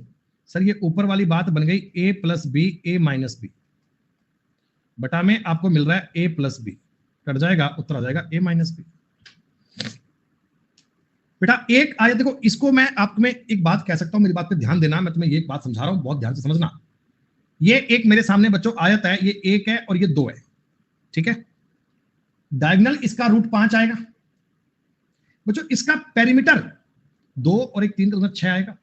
सर ये ऊपर वाली बात बन गई a plus b a minus b, बटा में आपको मिल रहा है a प्लस बी, कट जाएगा उत्तर आ जाएगा a माइनस बी बेटा। एक आयत देखो, इसको मैं आप तुम्हें एक बात कह सकता हूं, मेरी बात पे ध्यान देना, मैं तुम्हें ये एक बात समझा रहा हूं, बहुत ध्यान से समझना। ये एक मेरे सामने बच्चों आयत है, ये 1 है और ये 2 है, ठीक है। डायगोनल इसका √5 आएगा बच्चों, इसका पेरीमीटर 2 और 1 3 का 6 आएगा,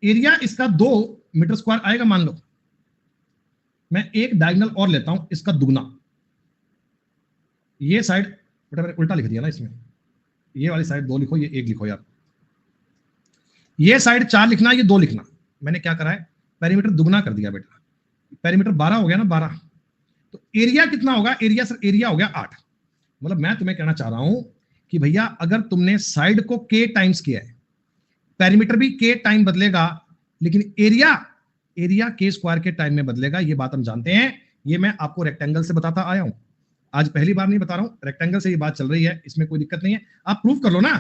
एरिया इसका 2 मीटर स्क्वायर आएगा। मान लो मैं एक डायगोनल और लेता हूं, इसका दुगना, ये साइड बेटा मैंने उल्टा लिख दिया ना इसमें, ये वाली साइड 2 लिखो, ये 1 लिखो यार, ये साइड 4 लिखना, ये 2 लिखना। मैंने क्या करा है, पेरीमीटर दुगना कर दिया बेटा, पेरीमीटर 12 हो गया ना 12, तो एरिया कितना होगा, एरिया सर एरिया हो गया 8। मतलब मैं तुम्हें कहना चाह रहा हूं कि भैया अगर तुमने साइड को k टाइम्स किया है, पेरीमीटर भी k टाइम बदलेगा, लेकिन एरिया k स्क्वायर के टाइम में बदलेगा, ये बात हम जानते हैं। ये मैं आपको रेक्टेंगल से बताता आया हूं, आज पहली बार नहीं बता रहा हूं, रेक्टेंगल से ये बात चल रही है, इसमें कोई दिक्कत नहीं है। आप प्रूफ कर लो ना,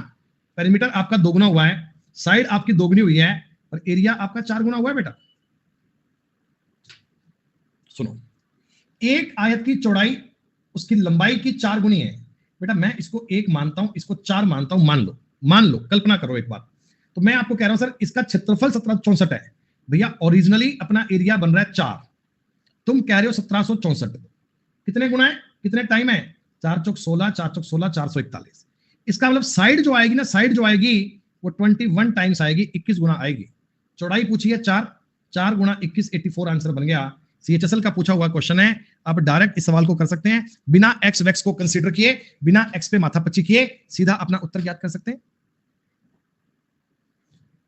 पेरीमीटर आपका 2 गुना हुआ है, साइड आपकी 2 गुनी हुई है और एरिया आपका 4 गुना हुआ है बेटा। सुनो, एक आयत की चौड़ाई उसकी लंबाई की 4 गुनी है बेटा। मैं इसको 1 मानता हूं, इसको 4 मानता हूं, मान लो, कल्पना करो एक बार। तो मैं आपको कह रहा हूं सर इसका क्षेत्रफल 1764 है भैया, ओरिजिनली अपना एरिया बन रहा है 4, तुम कह रहे हो 1764, कितने गुना है, कितने टाइम है, 4 चौक 16, 4 चौक 16, 441। इसका मतलब साइड जो आएगी ना, साइड जो आएगी वो 21 टाइम्स आएगी, 21 गुना आएगी। चौड़ाई पूछी है 4 गुना 21 84 आंसर बन गया। CHSL का पूछा हुआ क्वेश्चन है, आप डायरेक्ट इस सवाल को कर सकते हैं, बिना एक्स वैक्स को कंसीडर किए, बिना एक्स पे माथापच्ची किए, सीधा अपना उत्तर ज्ञात कर सकते हैं।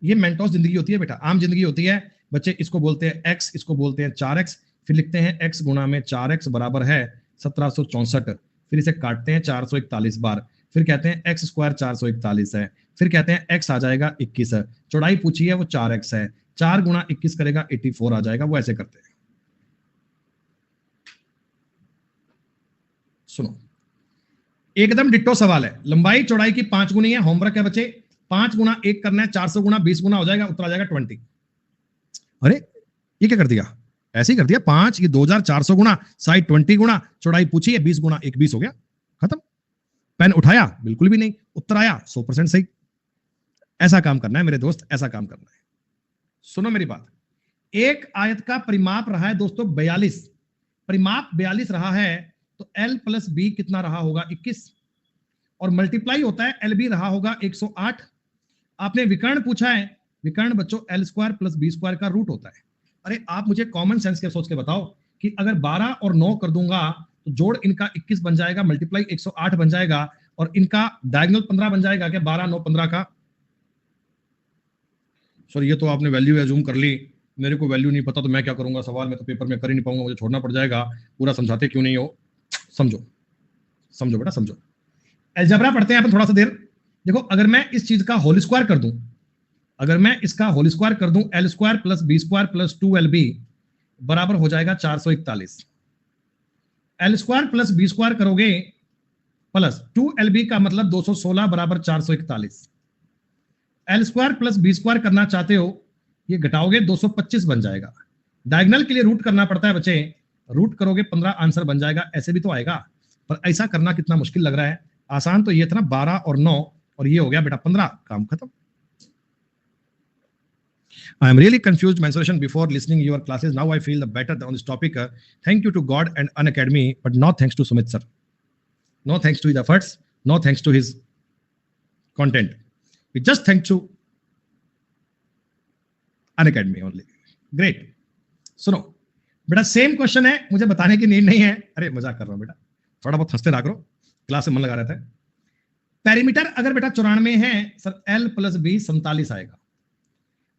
ये मेंटोस जिंदगी होती है बेटा, आम जिंदगी होती है बच्चे। इसको बोलते हैं x, इसको बोलते हैं 4x, फिर लिखते हैं x गुना में 4x बराबर है 1764, फिर इसे काटते हैं 441 बार, फिर कहते हैं x स्क्वायर 441 है, फिर कहते हैं x आ जाएगा 21, चौड़ाई पूछी है वो 4x है, 4 गुना 21 करेगा 84 आ जाएगा, वो ऐसे करते हैं। सुनो, एकदम डिट्टो सवाल है, लंबाई चौड़ाई की 5 गुनी है, होमवर्क है बच्चे, 5 गुना 1 करना है, 400 गुना 20 गुना हो जाएगा, उत्तर आ जाएगा 20। अरे ये क्या कर दिया, ऐसे ही कर दिया, 5 ये 2400 गुना, साइड 20 गुना, चौड़ाई पूछी है 20 गुना 1 20 हो गया, खत्म। पेन उठाया, बिल्कुल भी नहीं, उत्तर आया 100% सही। ऐसा काम करना है मेरे दोस्त, ऐसा काम करना है। सुनो मेरी बात, एक आयत का परिमाप रहा है दोस्तों 42, परिमाप 42 रहा है, तो L प्लस बी कितना रहा होगा 21, और मल्टीप्लाई होता है LB रहा होगा 108। आपने विकर्ण पूछा है, विकर्ण बच्चों L square plus b square का रूट होता है। अरे आप मुझे कॉमन सेंस के सोच के बताओ कि अगर 12 और 9 कर दूंगा तो जोड़ इनका 21 बन जाएगा, मल्टीप्लाई 108 बन जाएगा, और इनका डायगोनल 15 बन जाएगा क्या, 12 9 15 का। सर ये तो आपने वैल्यू एज्यूम कर ली, मेरे को वैल्यू नहीं पता तो मैं क्या करूंगा, सवाल में तो पेपर में कर ही नहीं पाऊंगा, मुझे छोड़ना पड़ जाएगा, पूरा समझाते क्यों नहीं हो। समझो समझो बेटा समझो, अलजेब्रा पढ़ते हैं अपन थोड़ा सा देर। देखो अगर मैं इस चीज का होल स्क्वायर कर दूं, अगर मैं इसका होल स्क्वायर कर दूं, L square plus b square plus 2LB बराबर हो जाएगा 441। L square plus b square करोगे प्लस 2LB का मतलब 216 बराबर 441। L square plus b square करना चाहते हो, ये घटाओगे 225 बन जाएगा, डायगोनल के लिए रूट करना पड़ता है बच्चे, रूट करोगे 15 आंसर बन जाएगा, ऐसे भी तो आएगा, पर ऐसा करना कितना मुश्किल लग रहा है। आसान तो ये था ना 12 और 9, और ये हो गया बेटा 15, काम खत्म। I am really confused mensuration before listening your classes. Now I feel the better on this topic. Thank you to God and Unacademy, but no thanks to Sumit sir. No thanks to his efforts. No thanks to his content. We just thanks to Unacademy only. Great. सुनो बेटा, same question है, मुझे बताने की need नहीं है। अरे मजाक कर रहा हूं बेटा, थोड़ा बहुत हंसते रहा करो, क्लास में मन लगा रहता है। पेरीमीटर अगर बेटा 94 है सर, L प्लस बी 47 आएगा।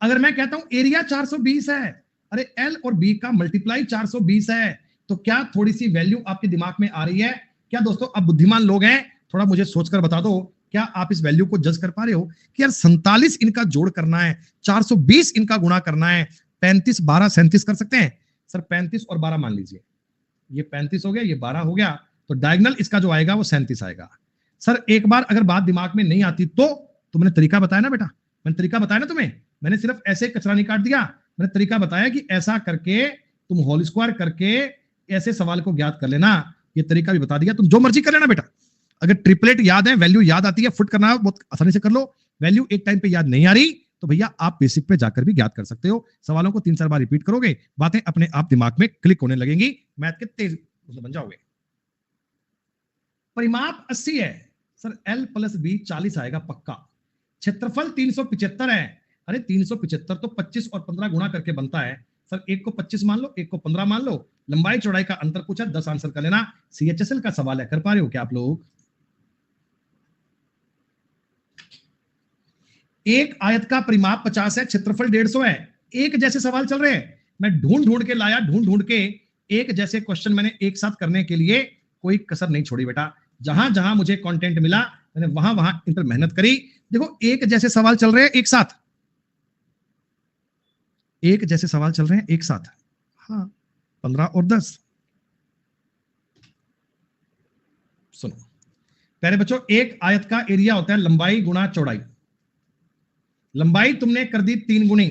अगर मैं कहता हूं एरिया 420 है, अरे L और B का मल्टीप्लाई 420 है, तो क्या थोड़ी सी वैल्यू आपके दिमाग में आ रही है? क्या दोस्तों आप बुद्धिमान लोग हैं? थोड़ा मुझे सोचकर बता दो, क्या आप इस वैल्यू को जज कर पा रहे हो कि यार 47 इनका जोड़ करना है, 420 इनका गुणा करना है, 35 12 37 कर सकते हैं सर। 35 और 12 मान लीजिए, ये 35 हो गया, ये 12 हो गया, तो डायगोनल इसका जो आएगा वो 37 आएगा। सर एक बार अगर बात दिमाग में नहीं आती तो तुमने तरीका बताया ना बेटा, मैंने तरीका बताया ना तुम्हें, मैंने सिर्फ ऐसे कचरा नहीं काट दिया, मैंने तरीका बताया कि ऐसा करके तुम होल स्क्वायर करके ऐसे सवाल को ज्ञात कर लेना। ये तरीका भी बता दिया, तुम जो मर्जी कर लेना बेटा। अगर ट्रिपलेट याद है, वैल्यू याद आती है, फुट करना बहुत आसानी से कर लो। वैल्यू एक टाइम पे याद नहीं आ रही तो भैया आप बेसिक पे जाकर भी ज्ञात कर सकते हो। सवालों को 3-4 बार रिपीट करोगे, बातें अपने आप दिमाग में क्लिक होने लगेंगी, मैथ के तेज बन जाओगे। परिमाप 80 है सर, L प्लस बी 40 आएगा पक्का। क्षेत्रफल 375 है, अरे 375 तो 25 और 15 गुणा करके बनता है सर। एक को 25 मान लो, एक को 15 मान लो, लंबाई चौड़ाई का अंतर पूछा, 10 आंसर कर लेना। CHSL का सवाल है, कर पा रहे हो क्या आप लोग? एक आयत का परिमाप 50 है, क्षेत्रफल 150 है। एक जैसे सवाल चल रहे हैं, मैं ढूंढ ढूंढ के लाया, ढूंढ ढूंढ के एक जैसे क्वेश्चन मैंने एक साथ करने के लिए कोई कसर नहीं छोड़ी बेटा। जहां जहां मुझे कंटेंट मिला मैंने वहां वहां इन पर मेहनत करी। देखो एक जैसे सवाल चल रहे हैं एक साथ, एक जैसे सवाल चल रहे हैं एक साथ, हाँ 15 और 10। सुनो पहले बच्चों, एक आयत का एरिया होता है लंबाई गुणा चौड़ाई। लंबाई तुमने कर दी 3 गुनी,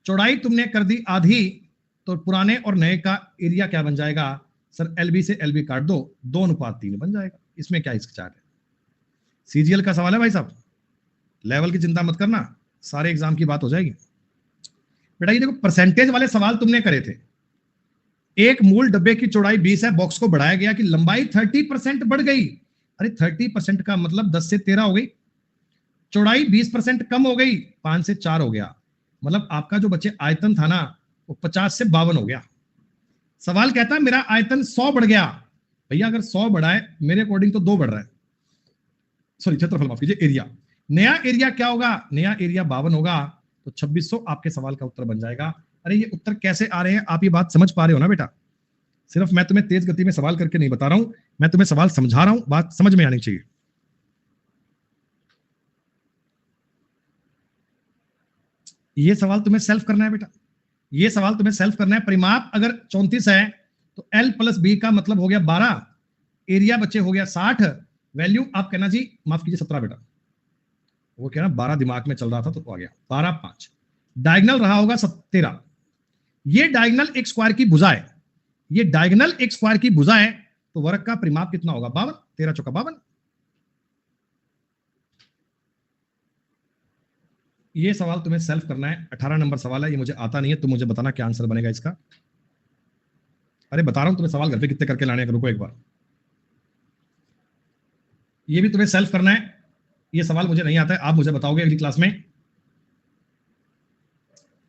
चौड़ाई तुमने कर दी आधी, तो पुराने और नए का एरिया क्या बन जाएगा सर? LB से LB काट दो, 2:3 बन जाएगा। इसमें क्या हिचकिचाहट है? CGL का सवाल है भाई साहब, लेवल की चिंता मत करना, सारे एग्जाम की बात हो जाएगी बेटा। ये देखो परसेंटेज वाले सवाल तुमने करे थे। एक मूल डब्बे की चौड़ाई 20 है, बॉक्स को बढ़ाया गया कि लंबाई 30% बढ़ गई। अरे 30% का मतलब 10 से 13 हो गई, चौड़ाई 20% कम हो गई, 5 से 4 हो गया, मतलब आपका जो बच्चे आयतन था ना वो 50 से 52 हो गया। सवाल कहता है मेरा आयतन 100 बढ़ गया। भैया अगर 100 बढ़ा है मेरे अकॉर्डिंग तो 2 बढ़ रहा है, सॉरी क्षेत्रफल माफ कीजिए, एरिया। नया एरिया क्या होगा? नया एरिया 52 होगा, तो 2600 आपके सवाल का उत्तर बन जाएगा। अरे ये उत्तर कैसे आ रहे हैं, आप ये बात समझ पा रहे हो ना बेटा? सिर्फ मैं तुम्हें तेज गति में सवाल करके नहीं बता रहा हूं, मैं तुम्हें सवाल समझा रहा हूं, बात समझ में आनी चाहिए। ये सवाल तुम्हें सेल्फ करना है बेटा, ये सवाल तुम्हें सेल्फ करना है। परिमाप अगर 34 है तो L प्लस बी का मतलब हो गया 12, एरिया बच्चे हो गया 60, वैल्यू आप कहना जी माफ कीजिए 17 बेटा, वो क्या ना 12 दिमाग में चल रहा था तो आ गया 12 5, डायगोनल रहा होगा 13। ये डायगोनल एक स्क्वायर की भुजा है, ये डायगोनल एक स्क्वायर की भुजा है, तो वर्ग का परिमाप कितना होगा? 52, 13 चौका 52। ये सवाल तुम्हें सेल्फ करना है, 18 नंबर सवाल है, ये मुझे आता नहीं है, तुम मुझे बताना क्या आंसर बनेगा इसका। अरे बता रहा हूं तुम्हें सवाल घर पे कितने करके लाने हैं, रुको एक बार। ये भी तुम्हें सेल्फ करना है, ये सवाल मुझे नहीं आता है, आप मुझे बताओगे अगली क्लास में।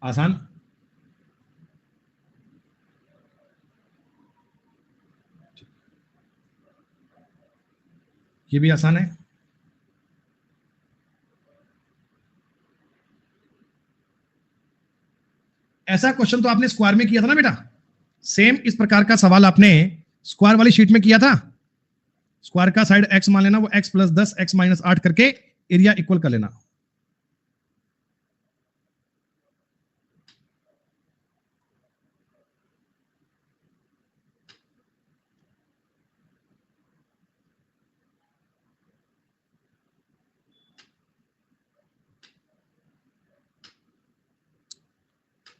आसान, ये भी आसान है। ऐसा क्वेश्चन तो आपने स्क्वायर में किया था ना बेटा, सेम इस प्रकार का सवाल आपने स्क्वायर वाली शीट में किया था। स्क्वायर का साइड x मान लेना, वो x प्लस 10 x माइनस 8 करके एरिया इक्वल कर लेना।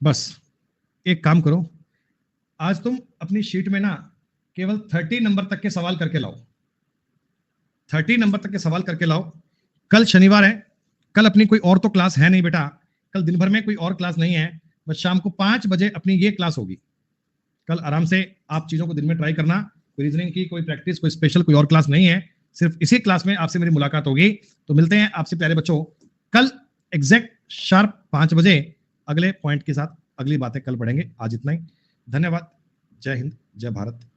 बस एक काम करो, आज तुम अपनी शीट में ना केवल 30 नंबर तक के सवाल करके लाओ, 30 नंबर तक के सवाल करके लाओ। कल शनिवार है, कल अपनी कोई और तो क्लास है नहीं बेटा, कल दिन भर में कोई और क्लास नहीं है, बस शाम को 5 बजे अपनी ये क्लास होगी। कल आराम से आप चीजों को दिन में ट्राई करना, कोई रीजनिंग की कोई प्रैक्टिस, कोई स्पेशल कोई और क्लास नहीं है, सिर्फ इसी क्लास में आपसे मेरी मुलाकात होगी। तो मिलते हैं आपसे प्यारे बच्चों कल एग्जैक्ट शार्प 5 बजे अगले पॉइंट के साथ। अगली बातें कल पढ़ेंगे, आज इतना ही। धन्यवाद। जय हिंद, जय भारत।